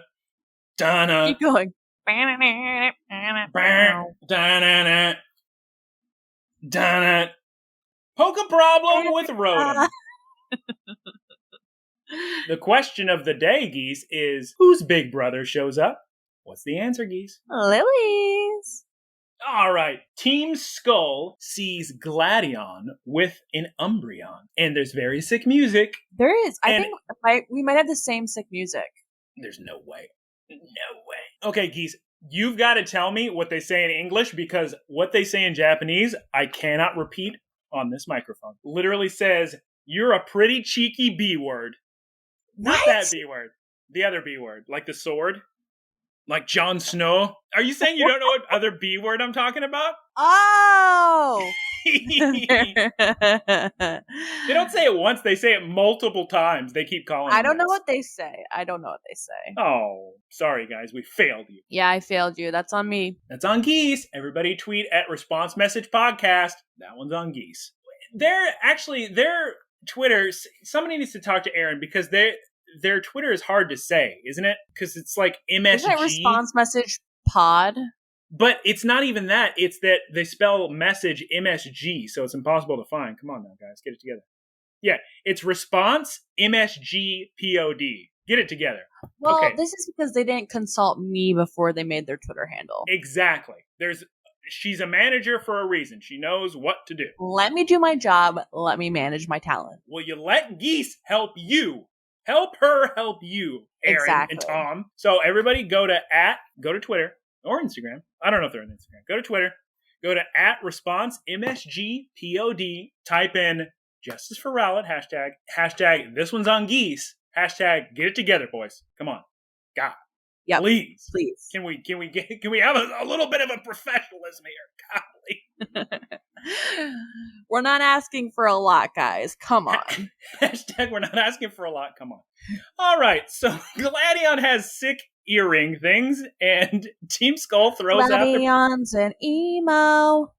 Da-na. Keep going. Da-na-na. Da-na. Poke problem with Rotom. The question of the day, Geese, is whose big brother shows up? What's the answer, Geese? Lily's. All right. Team Skull sees Gladion with an Umbreon. And there's very sick music. There is. I think we might have the same sick music. There's no way. No way. Okay, Geese, you've got to tell me what they say in English, because what they say in Japanese, I cannot repeat on this microphone. Literally says, you're a pretty cheeky B word. Not that B word. The other B word. Like the sword. Like Jon Snow. Are you saying you don't know what other B word I'm talking about? Oh! They don't say it once. They say it multiple times. They keep calling it. I don't know what they say. Oh, sorry, guys. We failed you. Yeah, I failed you. That's on me. That's on Geese. Everybody tweet at Response Message Podcast. That one's on Geese. Their Twitter, somebody needs to talk to Aaron, because their Twitter is hard to say, isn't it? Because it's like MSG. Isn't it Response Message Pod? But it's not even that. It's that they spell message MSG, so it's impossible to find. Come on now, guys. Get it together. Yeah, it's Response MSG POD. Get it together. Well, okay. This is because they didn't consult me before they made their Twitter handle. Exactly. She's a manager for a reason. She knows what to do. Let me do my job. Let me manage my talent. Will you let Geese help you? Help her help you, Aaron and Tom. So everybody go to Twitter or Instagram. I don't know if they're on Instagram. Go to Twitter. Go to @ResponseMSGPOD. Type in Justice for Rowlett, hashtag this one's on Geese, hashtag get it together, boys. Come on. God. Yep. Please. Can we have a little bit of a professionalism here? Golly. We're not asking for a lot, guys. Come on. Hashtag we're not asking for a lot. Come on. All right. So Gladion has sick earring things, and Team Skull throws Gladion's an emo.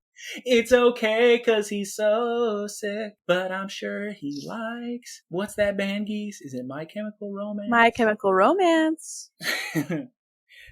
It's okay because he's so sick, but I'm sure he likes. What's that band, Geese? Is it My Chemical Romance? My Chemical Romance.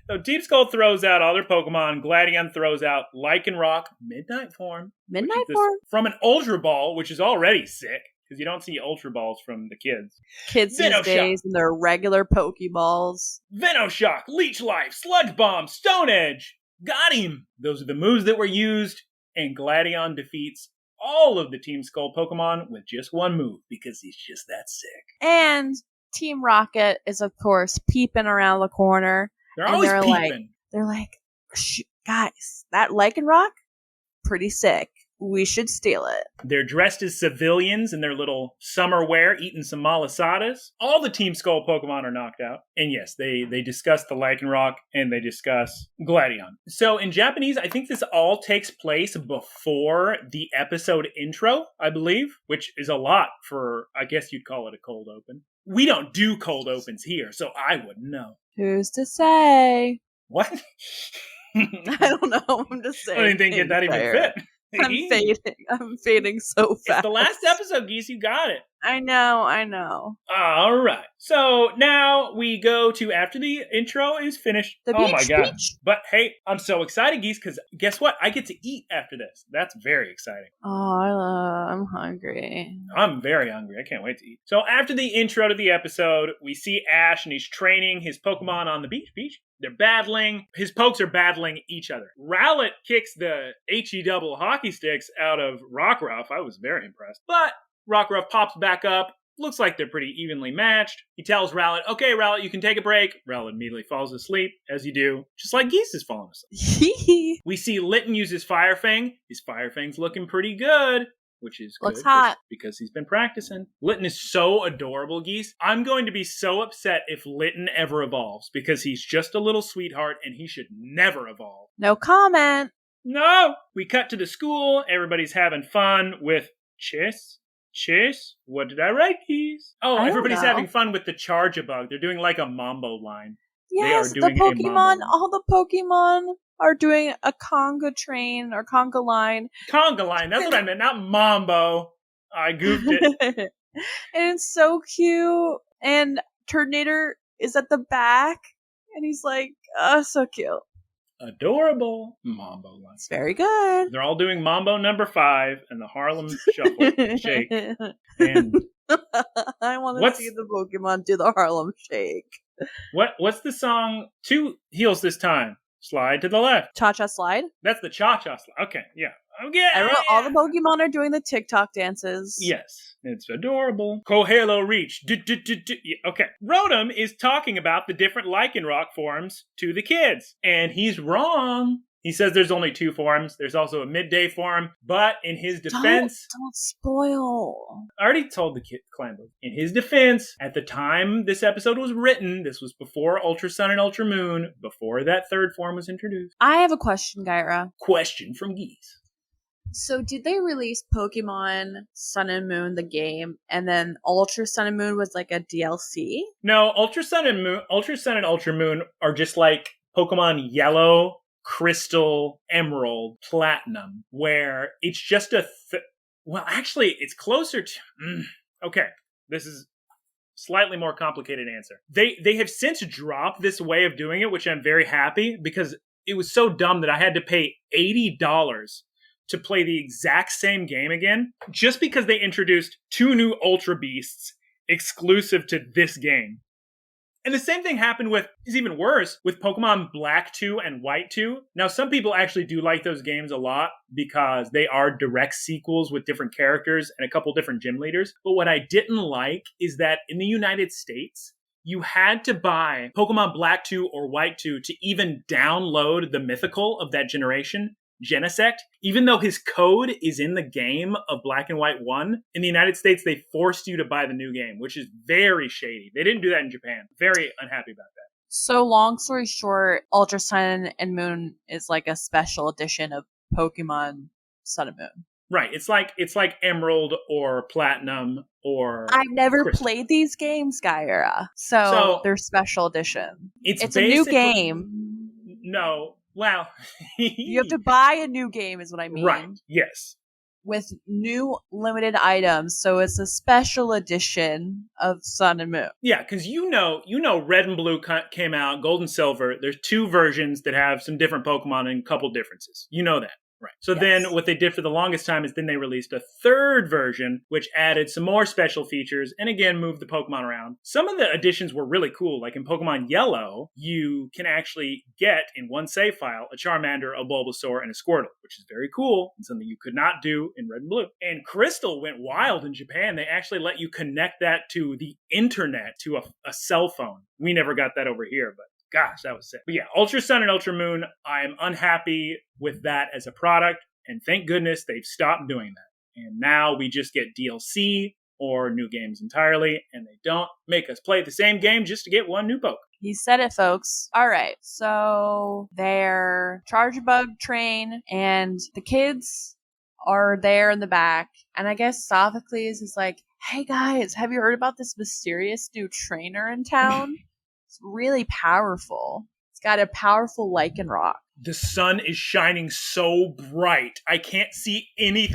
So Team Skull throws out all their Pokemon. Gladion throws out Rawk Midnight Form. Midnight Form? From an Ultra Ball, which is already sick, because you don't see Ultra Balls from the kids. Kids these days and their regular Pokeballs. Venoshock, Leech Life, Sludge Bomb, Stone Edge. Got him! Those are the moves that were used, and Gladion defeats all of the Team Skull Pokemon with just one move, because he's just that sick. And Team Rocket is, of course, peeping around the corner. They're always peeping. They're like, guys, that Lycanroc, pretty sick. we should steal it. They're dressed as civilians in their little summer wear, eating some malasadas. All the Team Skull Pokemon are knocked out. And yes, they discuss the Lycanroc and they discuss Gladion. So in Japanese, I think this all takes place before the episode intro, I believe, which is a lot for, I guess you'd call it a cold open. We don't do cold opens here, so I wouldn't know. Who's to say? What? I don't know. I'm just saying. I didn't think that even fit. I'm fading so fast. It's the last episode, Geese. You got it. I know. All right. So now we go to after the intro is finished. The oh beach, my god! beach. But hey, I'm so excited, Geese, because guess what? I get to eat after this. That's very exciting. Oh, I'm hungry. I'm very hungry. I can't wait to eat. So after the intro to the episode, we see Ash and he's training his Pokemon on the beach. They're battling. His pokes are battling each other. Rowlet kicks the HE double hockey sticks out of Rockruff. I was very impressed. But Rockruff pops back up. Looks like they're pretty evenly matched. He tells Rowlet, okay, Rowlet, you can take a break. Rowlet immediately falls asleep, as you do, just like Geese is falling asleep. We see Litten use his Fire Fang. His Fire Fang's looking pretty good, which is looks good hot because he's been practicing. Litten is so adorable, Geese. I'm going to be so upset if Litten ever evolves because he's just a little sweetheart and he should never evolve. No comment. No! We cut to the school. Everybody's having fun with Chase? What did I write, Geese? Oh, everybody's having fun with the Charge-a-Bug. They're doing like a Mambo line. Yes, the Pokemon, all the Pokemon are doing a conga train or conga line. Conga line, that's what I meant, not Mambo. I goofed it. And it's so cute. And Turtonator is at the back. And he's like, oh, so cute. Adorable. Mambo line. It's very good. They're all doing Mambo number 5 and the Harlem Shuffle Shake. And I want to see the Pokemon do the Harlem Shake. What's the song? 2 heals this time. Slide to the left. Cha-cha slide? That's the cha-cha slide. Okay, yeah. All the Pokemon are doing the TikTok dances. Yes, it's adorable. Kohalo Reach. Okay. Rotom is talking about the different Lycanroc forms to the kids. And he's wrong. He says there's only 2 forms. There's also a midday form. But in his defense... Don't spoil. I already told the kid Clambo. In his defense, at the time this episode was written, this was before Ultra Sun and Ultra Moon, before that 3rd form was introduced. I have a question, Guyera. Question from Geese. So did they release Pokemon Sun and Moon, the game, and then Ultra Sun and Moon was like a DLC? No, Ultra Sun and Ultra Moon are just like Pokemon Yellow, Crystal, Emerald, Platinum, where it's just well, actually, it's closer to... Okay, this is slightly more complicated answer. They have since dropped this way of doing it, which I'm very happy, because it was so dumb that I had to pay $80 to play the exact same game again, just because they introduced 2 new Ultra Beasts exclusive to this game. And the same thing happened is even worse, with Pokemon Black 2 and White 2. Now, some people actually do like those games a lot because they are direct sequels with different characters and a couple different gym leaders. But what I didn't like is that in the United States, you had to buy Pokemon Black 2 or White 2 to even download the mythical of that generation, Genesect, even though his code is in the game of Black and White 1, in the United States, they forced you to buy the new game, which is very shady. They didn't do that in Japan. Very unhappy about that. So long story short, Ultra Sun and Moon is like a special edition of Pokemon Sun and Moon. Right. It's like Emerald or Platinum or I've never Crystal. played these games, Guyera. So they're special edition. It's a new game. No. Wow. You have to buy a new game is what I mean. Right. Yes. With new limited items. So it's a special edition of Sun and Moon. Yeah, because you know Red and Blue came out, Gold and Silver. There's 2 versions that have some different Pokemon and a couple differences. You know that. Right. So then what they did for the longest time is then they released a 3rd version, which added some more special features and again moved the Pokemon around. Some of the additions were really cool. Like in Pokemon Yellow, you can actually get in one save file a Charmander, a Bulbasaur, and a Squirtle, which is very cool and something you could not do in Red and Blue. And Crystal went wild in Japan. They actually let you connect that to the internet, to a cell phone. We never got that over here, but gosh, that was sick. But yeah, Ultra Sun and Ultra Moon, I am unhappy with that as a product, And thank goodness they've stopped doing that. And now we just get DLC or new games entirely, and they don't make us play the same game just to get one new Poke. He said it, folks. All right, so they're Chargebug train, and the kids are there in the back, and I guess Sophocles is like, hey guys, have you heard about this mysterious new trainer in town? It's really powerful. It's got a powerful Lycanroc. The sun is shining so bright. I can't see any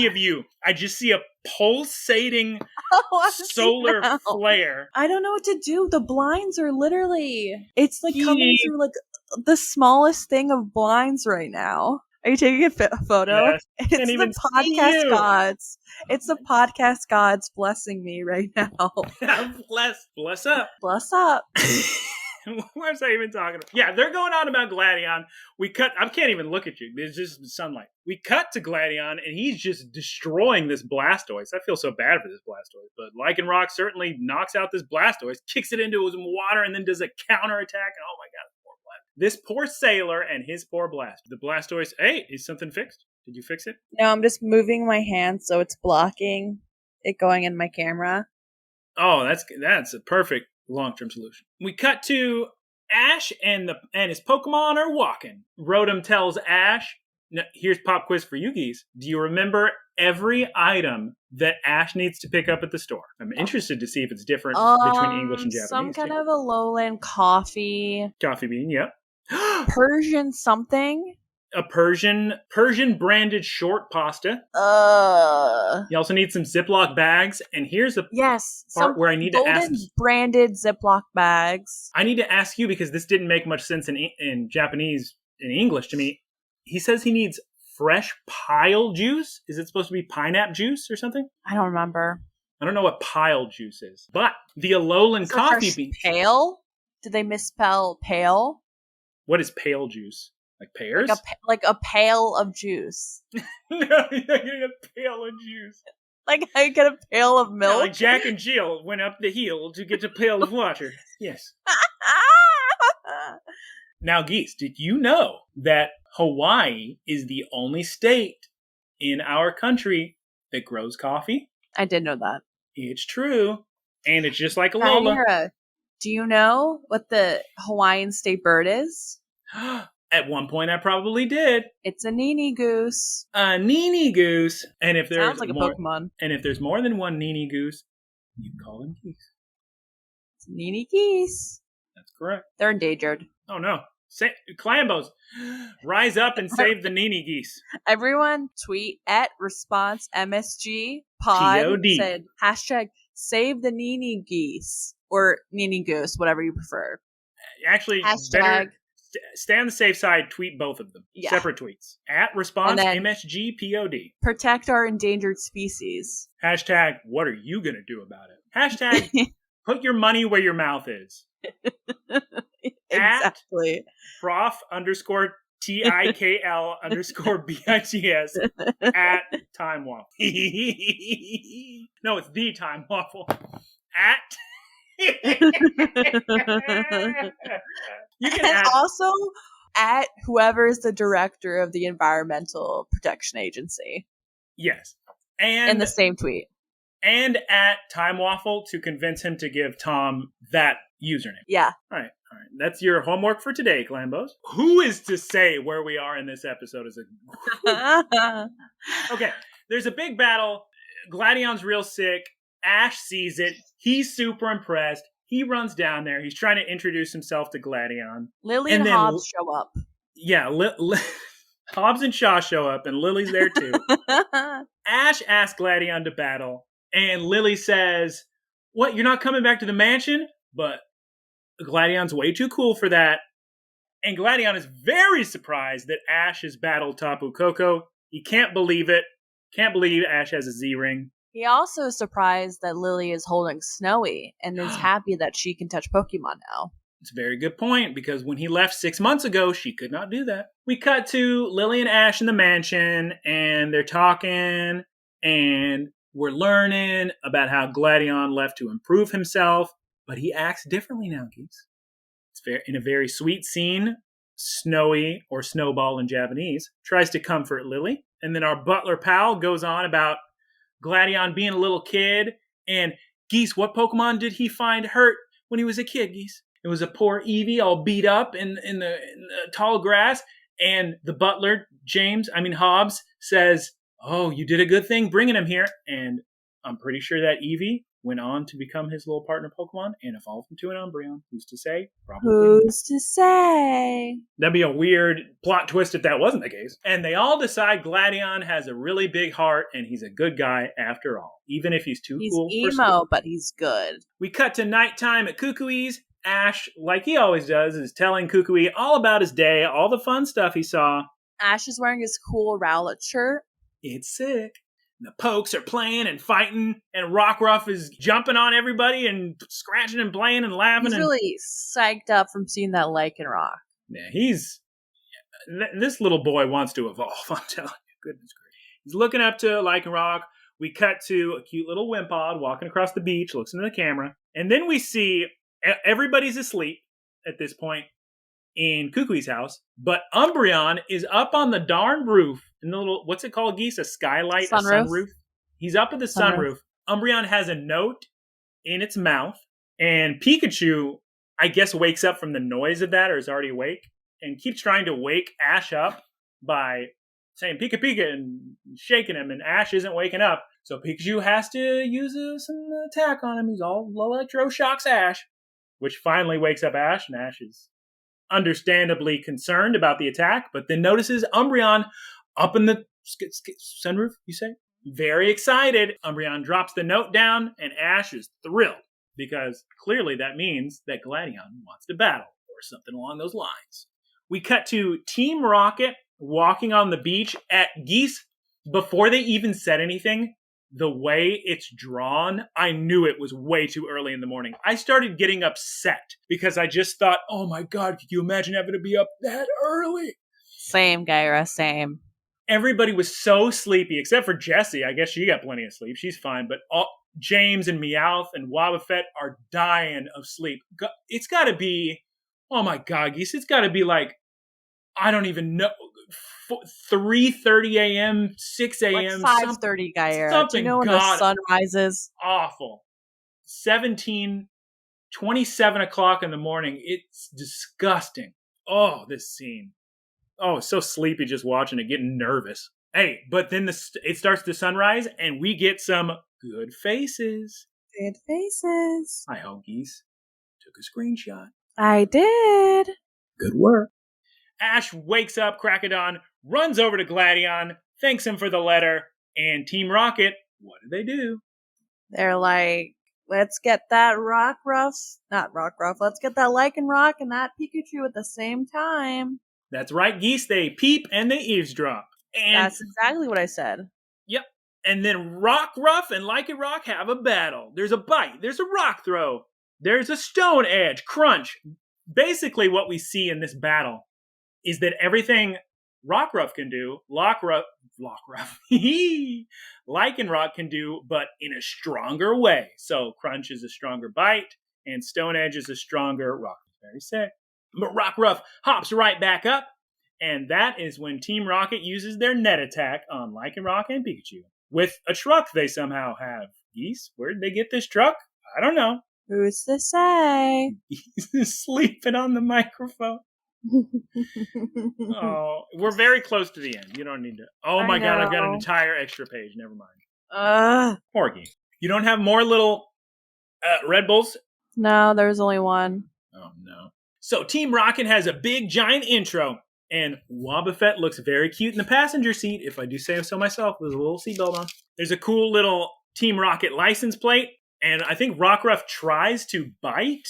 of you. I just see a pulsating solar flare. I don't know what to do. The blinds are literally, it's like coming through like the smallest thing of blinds right now. Are you taking a photo? Yes. It's the podcast gods. It's the podcast gods blessing me right now. Bless up. Bless up. What was I even talking about? Yeah, they're going on about Gladion. I can't even look at you. There's just sunlight. We cut to Gladion, and he's just destroying this Blastoise. I feel so bad for this Blastoise. But Lycanroc certainly knocks out this Blastoise, kicks it into some water, and then does a counterattack. And oh my god, this poor sailor and his poor Blastoise. The Blastoise, hey, is something fixed? Did you fix it? No, I'm just moving my hand so it's blocking it going in my camera. Oh, that's a perfect long-term solution. We cut to Ash and his Pokemon are walking. Rotom tells Ash, now, here's pop quiz for you geese. Do you remember every item that Ash needs to pick up at the store? I'm interested to see if it's different between English and Japanese. Some kind of a lowland coffee. Coffee bean, yep. Persian something. A Persian branded short pasta. You also need some Ziploc bags. And here's the part where I need to ask. Branded Ziploc bags. I need to ask you because this didn't make much sense in Japanese and English to me. He says he needs fresh pile juice. Is it supposed to be pineapple juice or something? I don't remember. I don't know what pile juice is. But the Alolan coffee bean. Pale? Did they misspell pale? What is pale juice? Like pears? Like a pail of juice. No, you're getting a pail of juice. Like I get a pail of milk? No, like Jack and Jill went up the hill to get a pail of water. Yes. Now, geese, did you know that Hawaii is the only state in our country that grows coffee? I did know that. It's true. And it's just like Alola. Guyera, do you know what the Hawaiian state bird is? At one point, I probably did. It's a Nini goose. A Nini goose. And if there's sounds like a Pokemon. And if there's more than one Nini goose, you can call them geese. It's Nini geese. That's correct. They're endangered. Oh no. Clambos, rise up and save the Nini geese. Everyone tweet at response MSG pod said hashtag save the Nini geese or Nini goose, whatever you prefer. Actually, better stay on the safe side. Tweet both of them. Yeah. Separate tweets. At response MSG pod. Protect our endangered species. Hashtag what are you going to do about it? Hashtag put your money where your mouth is. Exactly. At prof_TIKL_BITS at Time Waffle. No, it's the Time Waffle. At you can also at whoever is the director of the Environmental Protection Agency. Yes. And in the same tweet. And at Time Waffle to convince him to give Tom that username. Yeah. All right. That's your homework for today, Clambos. Who is to say where we are in this episode? Okay. There's a big battle. Gladion's real sick. Ash sees it. He's super impressed. He runs down there. He's trying to introduce himself to Gladion. Lily and Hobbs show up. Yeah. Hobbs and Shaw show up, and Lily's there too. Ash asks Gladion to battle, and Lily says, "What, you're not coming back to the mansion?" But Gladion's way too cool for that. And Gladion is very surprised that Ash has battled Tapu Koko. He can't believe it. Can't believe Ash has a Z-ring. He also is surprised that Lily is holding Snowy and is happy that she can touch Pokemon now. It's a very good point, because when he left 6 months ago, she could not do that. We cut to Lily and Ash in the mansion, and they're talking, and we're learning about how Gladion left to improve himself, but he acts differently now, geese. It's in a very sweet scene Snowy, or Snowball in Japanese, tries to comfort Lily. And then our butler pal goes on about Gladion being a little kid. And Geese, what Pokemon did he find hurt when he was a kid, Geese? It was a poor Eevee all beat up in the tall grass. And the butler, Hobbs, says, oh, you did a good thing bringing him here. And I'm pretty sure that Eevee went on to become his little partner Pokemon and evolved into an Umbreon. Who's to say? Probably. Who's to say? That'd be a weird plot twist if that wasn't the case. And they all decide Gladion has a really big heart and he's a good guy after all, even if he's too cool for school. He's emo, but he's good. We cut to nighttime at Kukui's. Ash, like he always does, is telling Kukui all about his day, all the fun stuff he saw. Ash is wearing his cool Rowlet shirt. It's sick. The Pokes are playing and fighting, and Rockruff is jumping on everybody and scratching and playing and laughing. He's really psyched up from seeing that Lycanroc. Yeah, this little boy wants to evolve, I'm telling you. Goodness gracious. He's looking up to Lycanroc. We cut to a cute little Wimpod walking across the beach, looks into the camera. And then we see everybody's asleep at this point in Kukui's house, but Umbreon is up on the darn roof in the little, what's it called, Geese? A skylight? Sunroof. A sunroof? He's up at the sunroof. Umbreon has a note in its mouth, and Pikachu, I guess, wakes up from the noise of that or is already awake and keeps trying to wake Ash up by saying Pika Pika and shaking him, and Ash isn't waking up. So Pikachu has to use some attack on him. He's all electroshocks Ash, which finally wakes up Ash, and Ash is understandably concerned about the attack, but then notices Umbreon up in the sunroof, you say? Very excited. Umbreon drops the note down, and Ash is thrilled, because clearly that means that Gladion wants to battle, or something along those lines. We cut to Team Rocket walking on the beach at Geese. Before they even said anything, the way it's drawn, I knew it was way too early in the morning. I started getting upset because I just thought, oh my God, could you imagine having to be up that early? Same, Guyera, same. Everybody was so sleepy, except for Jessie. I guess she got plenty of sleep. She's fine. But James and Meowth and Wobbuffet are dying of sleep. It's got to be, oh my God, Geese, it's got to be like, I don't even know, 3:30 a.m., 6 a.m. Like 5:30, Guyera. Something. Do you know when the sun rises? Awful. 27 o'clock in the morning. It's disgusting. Oh, this scene. Oh, so sleepy just watching it, getting nervous. Hey, but then it starts to sunrise, and we get some good faces. Good faces. I hope Geese took a screenshot. I did. Good work. Ash wakes up, crack of dawn, runs over to Gladion, thanks him for the letter, and Team Rocket, what do? They're like, let's get that let's get that Lycanroc and that Pikachu at the same time. That's right, Geese, they peep and they eavesdrop. And that's exactly what I said. Yep. And then Rockruff and Lycanroc have a battle. There's a bite, there's a rock throw, there's a stone edge, crunch. Basically what we see in this battle is that everything Rockruff can do, Lycanroc can do, but in a stronger way. So Crunch is a stronger bite, and Stone Edge is a stronger rock. Very sick. But Rockruff hops right back up, and that is when Team Rocket uses their net attack on Lycanroc and Pikachu. With a truck they somehow have. Geese, where did they get this truck? I don't know. Who's to say? He's sleeping on the microphone. Oh, we're very close to the end. You don't need to. Oh my God, I've got an entire extra page. Never mind. Porgy. You don't have more little Red Bulls? No, there's only one. Oh no. So Team Rocket has a big giant intro, and Wobbuffet looks very cute in the passenger seat, if I do say so myself. There's a little seatbelt on. There's a cool little Team Rocket license plate, and I think Rockruff tries to bite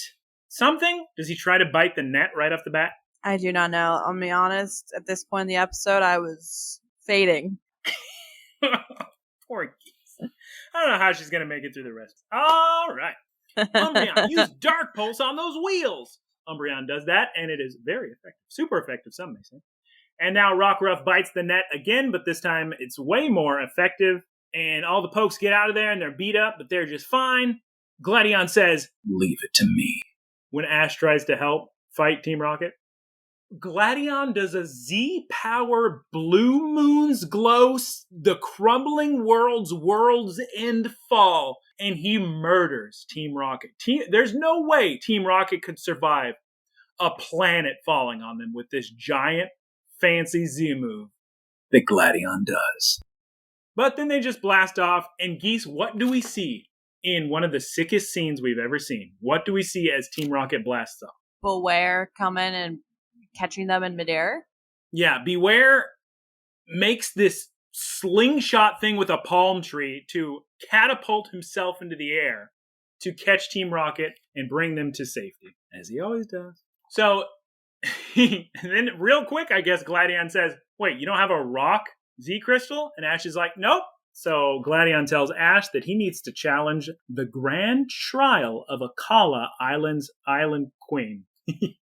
something. Does he try to bite the net right off the bat? I do not know. I'll be honest. At this point in the episode, I was fading. Poor Geese. I don't know how she's going to make it through the rest. All right. Umbreon, use Dark Pulse on those wheels. Umbreon does that, and it is very effective. Super effective, some may say. And now Rockruff bites the net again, but this time it's way more effective. And all the Pokes get out of there, and they're beat up, but they're just fine. Gladion says, "Leave it to me," when Ash tries to help fight Team Rocket. Gladion does a Z-power blue moons glow the crumbling world's end fall, and he murders Team Rocket. There's no way Team Rocket could survive a planet falling on them with this giant, fancy Z move that Gladion does. But then they just blast off, and Geese, what do we see in one of the sickest scenes we've ever seen? What do we see as Team Rocket blasts off? Beware coming and catching them in midair? Yeah, Beware makes this slingshot thing with a palm tree to catapult himself into the air to catch Team Rocket and bring them to safety, as he always does. So, and then real quick, I guess Gladion says, wait, you don't have a Rawk Z crystal? And Ash is like, nope. So Gladion tells Ash that he needs to challenge the grand trial of Akala Island's Island Queen.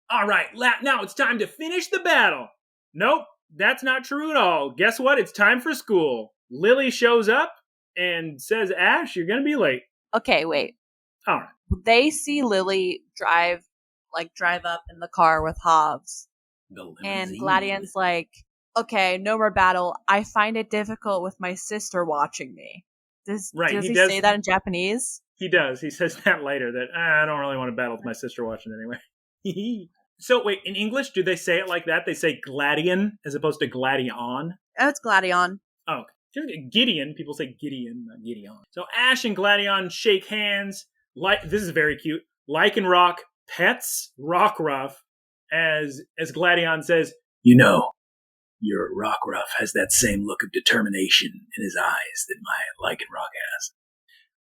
All right, now it's time to finish the battle. Nope, that's not true at all. Guess what? It's time for school. Lily shows up and says, Ash, you're going to be late. Okay, wait. All right. They see Lily drive up in the car with Hobbs. And Gladion's like, okay, no more battle. I find it difficult with my sister watching me. Does he say that in Japanese? He does. He says that later, that I don't really want to battle with my sister watching anyway. So wait, in English, do they say it like that? They say Gladion as opposed to Gladion? Oh, it's Gladion. Oh, Gideon. People say Gideon, not Gideon. So Ash and Gladion shake hands. This is very cute. Lycanroc pets Rockruff as Gladion says, you know, your Rockruff has that same look of determination in his eyes that my Lycanroc has.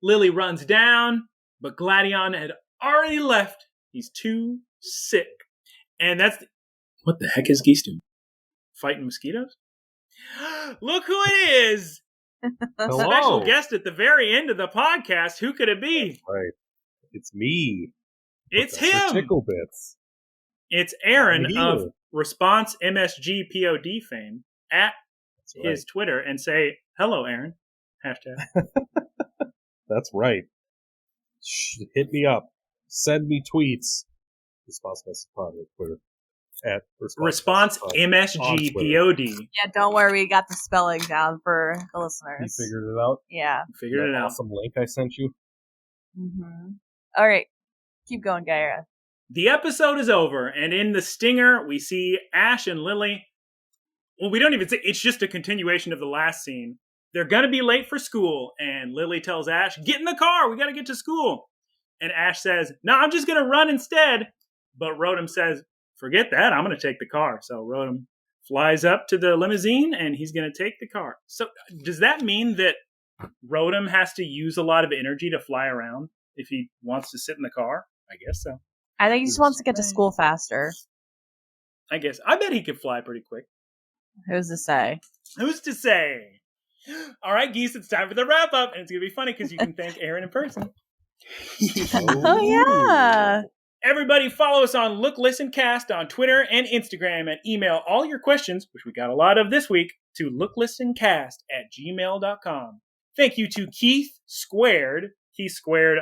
Lily runs down, but Gladion had already left. He's too sick. And what the heck is Geese doing? Fighting mosquitoes? Look who it is! Hello. Special guest at the very end of the podcast. Who could it be? Right. It's me. It's Professor him! Ticklebits. It's Aaron of Response MSG POD fame at his Twitter and say, hello, Aaron. Hashtag. That's right. Hit me up. Send me tweets. Response Twitter. At Response MSG POD. Yeah, don't worry, we got the spelling down for the listeners. You figured it out? Yeah. Figured it out. Awesome link I sent you. Mm-hmm. All right. Keep going, Guyera. The episode is over, and in the stinger, we see Ash and Lily. Well, we don't even say, it's just a continuation of the last scene. They're going to be late for school, and Lily tells Ash, get in the car, we got to get to school. And Ash says, no, I'm just going to run instead. But Rotom says, forget that, I'm going to take the car. So Rotom flies up to the limousine, and he's going to take the car. So does that mean that Rotom has to use a lot of energy to fly around if he wants to sit in the car? I guess so. I think he just wants to get to school faster. I guess. I bet he could fly pretty quick. Who's to say? Who's to say? All right, Geese, it's time for the wrap-up, and it's going to be funny because you can thank Aaron in person. Oh, yeah. Everybody follow us on Look Listen Cast on Twitter and Instagram, and email all your questions, which we got a lot of this week, to looklistencast@gmail.com. Thank you to Keith Squared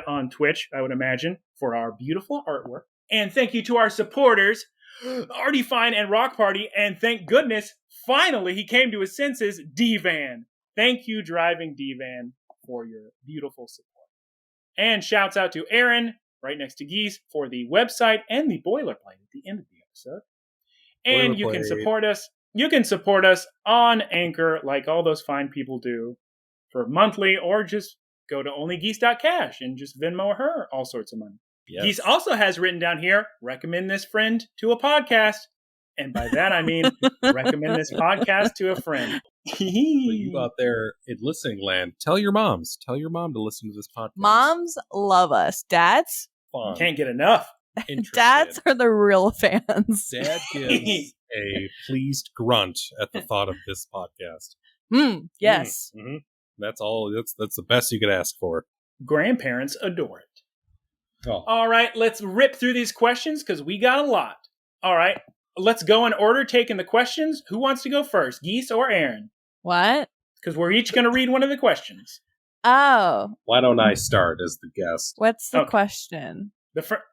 on Twitch, I would imagine, for our beautiful artwork. And thank you to our supporters, Artie Fine and Rock Party, and thank goodness, finally he came to his senses, D-Van. Thank you, Driving D-Van, for your beautiful support. And shouts out to Aaron, right next to Geese, for the website and the boilerplate at the end of the episode. And you can support us. You can support us on Anchor, like all those fine people do, for monthly, or just go to onlygeese.cash and just Venmo her all sorts of money. Yes. Geese also has written down here, recommend this friend to a podcast. And by that, I mean, recommend this podcast to a friend. So you out there in listening land, tell your moms. Tell your mom to listen to this podcast. Moms love us. Dads? Fun. Can't get enough. Dads are the real fans. Dad gives a pleased grunt at the thought of this podcast. Yes. Mm-hmm. That's all. That's the best you could ask for. Grandparents adore it. Oh. All right, let's rip through these questions because we got a lot. All right, let's go in order taking the questions. Who wants to go first, Geese or Aaron? What? Because we're each going to read one of the questions. Oh. Why don't I start as the guest? What's the question?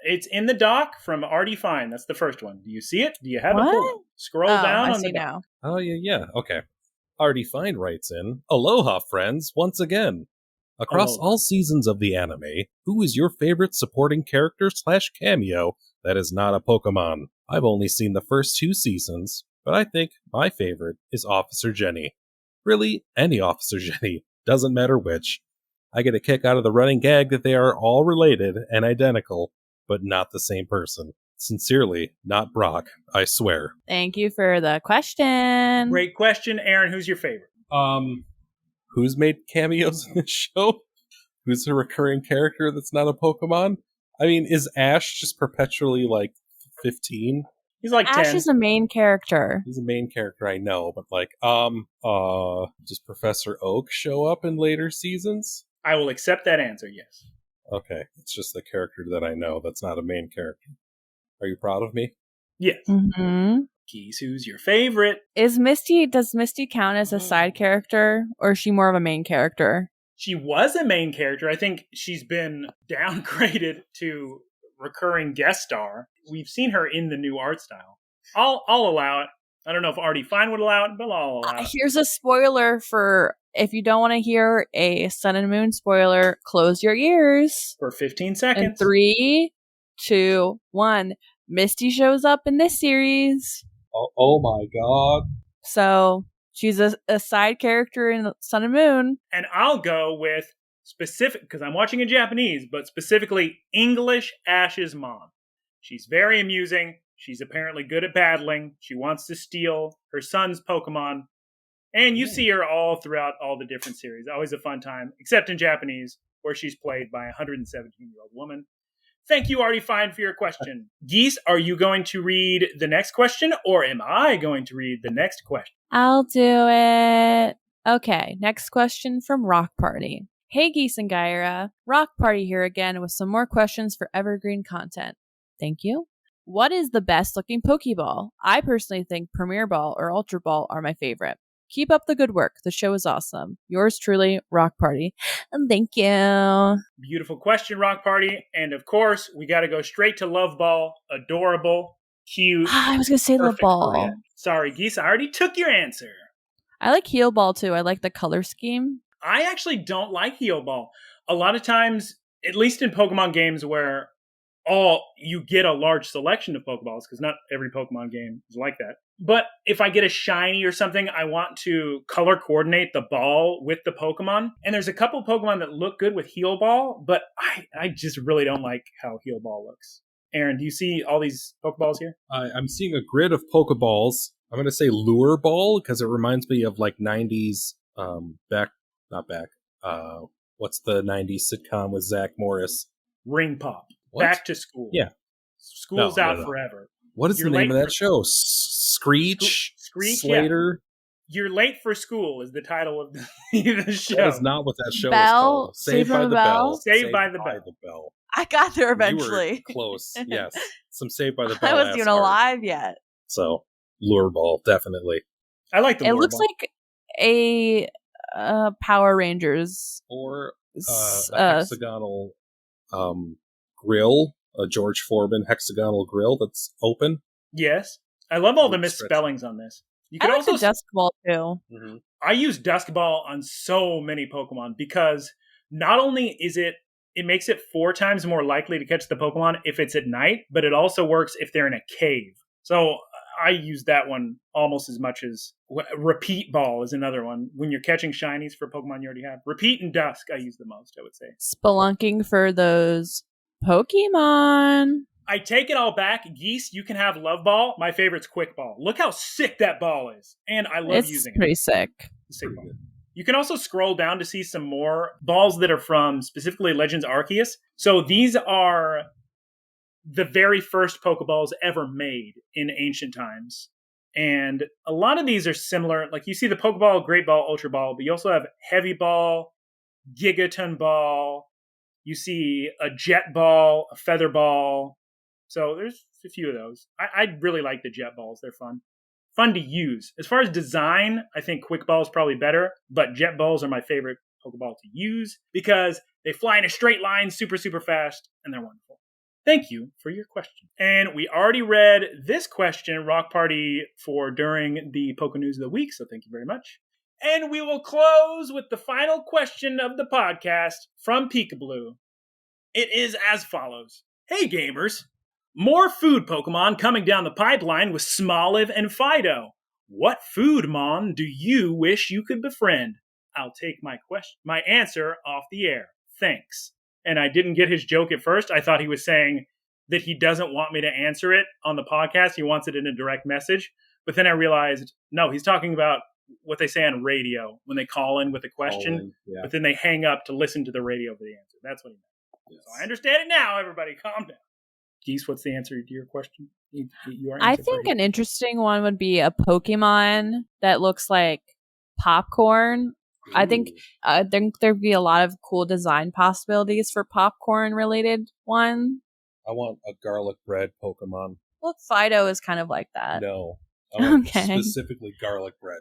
It's in the doc from Artie Fine. That's the first one. Do you see it? Do you have it What? pulled? Scroll down I on see the doc. now. Oh, yeah. Okay. Artie Fine writes in, Aloha, friends, once again. Across Aloha. all seasons of the anime, who is your favorite supporting character / cameo that is not a Pokemon? I've only seen the first 2 seasons, but I think my favorite is Officer Jenny. Really, any Officer Jenny, doesn't matter which. I get a kick out of the running gag that they are all related and identical, but not the same person. Sincerely, not Brock, I swear. Thank you for the question. Great question. Aaron, who's your favorite? Who's made cameos in this show? Who's a recurring character that's not a Pokemon? I mean, is Ash just perpetually, 15? He's like Ash 10. is a main character. He's a main character, I know, but does Professor Oak show up in later seasons? I will accept that answer, yes. Okay, it's just the character that I know that's not a main character. Are you proud of me? Yes. Mm-hmm. Geese, who's your favorite? Does Misty count as a side character, or is she more of a main character? She was a main character. I think she's been downgraded to recurring guest star. We've seen her in the new art style. I'll allow it. I don't know if Artie Fine would allow it, but I'll allow it. Here's a spoiler for if you don't want to hear a Sun and Moon spoiler, close your ears. For 15 In seconds. 3, 2, 1. Misty shows up in this series. Oh my god. So she's a side character in Sun and Moon. And I'll go with specific, because I'm watching in Japanese, but specifically English Ash's mom. She's very amusing. She's apparently good at battling. She wants to steal her son's Pokemon. And you see her all throughout all the different series. Always a fun time, except in Japanese, where she's played by a 117-year-old woman. Thank you, Artie Fine, for your question. Geese, are you going to read the next question, or am I going to read the next question? I'll do it. Okay, next question from Rawk Party. Hey, Geese and Guyera. Rawk Party here again with some more questions for evergreen content. Thank you. What is the best looking Pokeball? I personally think Premier Ball or Ultra Ball are my favorite. Keep up the good work. The show is awesome. Yours truly, Rawk Party. And thank you. Beautiful question, Rawk Party. And of course, we got to go straight to Love Ball. Adorable, cute. I was going to say Love perfect Ball. for it. Sorry, Geese, I already took your answer. I like Heal Ball too. I like the color scheme. I actually don't like Heal Ball. A lot of times, at least in Pokemon games where you get a large selection of Pokeballs, because not every Pokemon game is like that. But if I get a shiny or something, I want to color coordinate the ball with the Pokemon. And there's a couple Pokemon that look good with Heal Ball, but I just really don't like how Heal Ball looks. Aaron, do you see all these Pokeballs here? I'm seeing a grid of Pokeballs. I'm going to say Lure Ball because it reminds me of 90s, what's the 90s sitcom with Zach Morris? Ring Pop. What? Back to School. Yeah. School's No. out forever. What is You're the name of late that for- show? Screech? Screech, Slater? You're Late for School is the title of the show. That is not what that show Bell? is called. Saved by the Bell. Saved by the Bell. I got there You eventually. were close, yes. Some Saved by the Bell. I wasn't even ass art. alive yet. So, Lure Ball, definitely. I like the It Lure looks Ball. like a Power Rangers. Or s- a hexagonal grill, a George Foreman hexagonal grill that's open. Yes. I love all the Would stretch misspellings on this. You I could like also the Dusk Ball too. Mm-hmm. I use Dusk Ball on so many Pokemon because not only is it makes it 4 times more likely to catch the Pokemon if it's at night, but it also works if they're in a cave. So I use that one almost as much as Repeat Ball is another one. When you're catching shinies for Pokemon you already have. Repeat and Dusk I use the most, I would say. Spelunking for those Pokemon. I take it all back. Geese, you can have Love Ball. My favorite's Quick Ball. Look how sick that ball is. And I love It's using pretty it. sick. Sick ball. You can also scroll down to see some more balls that are from specifically Legends Arceus. So these are the very first Pokeballs ever made in ancient times. And a lot of these are similar. Like you see the Pokeball, Great Ball, Ultra Ball, but you also have Heavy Ball, Gigaton Ball. You see a Jet Ball, a Feather Ball. So there's a few of those. I really like the Jet Balls. They're fun. Fun to use. As far as design, I think Quick Ball is probably better, but Jet Balls are my favorite Pokeball to use because they fly in a straight line super, super fast, and they're wonderful. Thank you for your question. And we already read this question, Rawk Party, for during the Poke News of the Week, so thank you very much. And we will close with the final question of the podcast from Pikablu. It is as follows. Hey gamers, more food Pokemon coming down the pipeline with Smoliv and Fido. What food mon do you wish you could befriend? I'll take my answer off the air. Thanks. And I didn't get his joke at first. I thought he was saying that he doesn't want me to answer it on the podcast. He wants it in a direct message. But then I realized, no, he's talking about what they say on radio when they call in with a question, but then they hang up to listen to the radio for the answer. That's what he meant. Yes. So I understand it now. Everybody calm down. Geese, what's the answer to your question? I think an interesting one would be a Pokemon that looks like popcorn. I think there'd be a lot of cool design possibilities for popcorn-related one. I want a garlic bread Pokemon. Look, Fido is kind of like that. No. I want specifically garlic bread.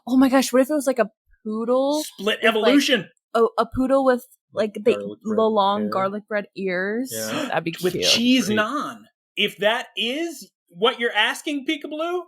Oh my gosh, what if it was like a poodle? Split evolution! Like, a poodle with like the long garlic bread ears? Yeah. That'd be cute. With cheese naan. If that is what you're asking, Pikablu,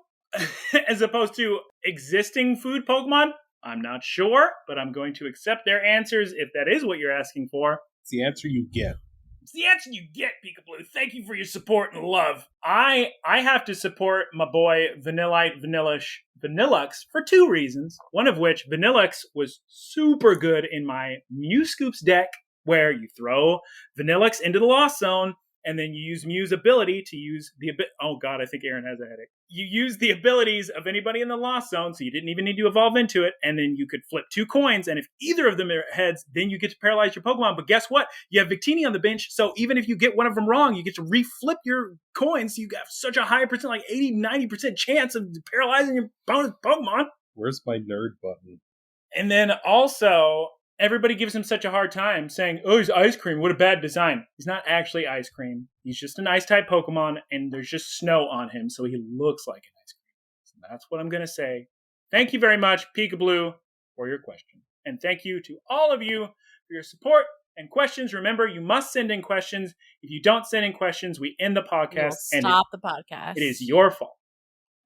as opposed to existing food Pokemon, I'm not sure, but I'm going to accept their answers if that is what you're asking for. It's the answer you get. It's the answer you get, Pikablu. Thank you for your support and love. I have to support my boy Vanillux for two reasons. One of which, Vanillux was super good in my Mewscoops deck, where you throw Vanillux into the Lost Zone, and then you use Mew's ability to use the oh god, I think Aaron has a headache. You use the abilities of anybody in the Lost Zone, so you didn't even need to evolve into it, and then you could flip 2 coins, and if either of them are heads, then you get to paralyze your Pokemon. But guess what? You have Victini on the bench, so even if you get one of them wrong, you get to reflip your coins, so you have such a high percent, like 80-90% chance of paralyzing your opponent's Pokemon. Where's my nerd button? And then also, everybody gives him such a hard time saying, oh, he's ice cream. What a bad design. He's not actually ice cream. He's just an ice-type Pokemon, and there's just snow on him, so he looks like an ice cream. So that's what I'm going to say. Thank you very much, Pikablu, for your question. And thank you to all of you for your support and questions. Remember, you must send in questions. If you don't send in questions, we end the podcast. We'll stop the podcast. It is your fault.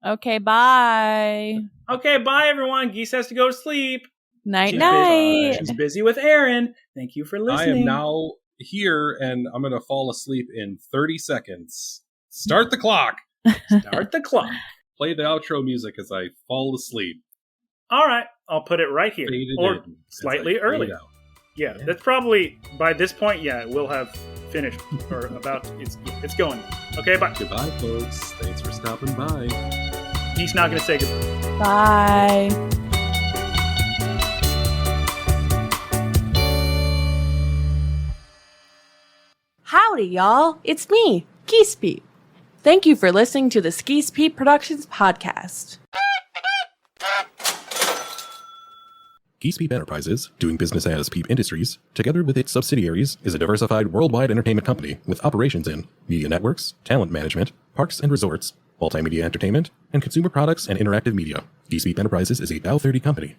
Okay, bye. Okay, bye, everyone. Geese has to go to sleep. Night. She's busy with Aaron. Thank you for listening. I am now here, and I'm going to fall asleep in 30 seconds. Start the clock. Start the clock. Play the outro music as I fall asleep. All right. I'll put it right here. Faded or in slightly early. Yeah, that's probably, by this point, we'll have finished. Or about, it's going. Okay, bye. Goodbye, folks. Thanks for stopping by. He's not going to say goodbye. Bye. Howdy, y'all. It's me, Geese Pete. Thank you for listening to the Geese Pete Productions podcast. Geese Peep Enterprises, doing business as Peep Industries, together with its subsidiaries, is a diversified worldwide entertainment company with operations in media networks, talent management, parks and resorts, multimedia entertainment, and consumer products and interactive media. Geese Peep Enterprises is a Dow 30 company.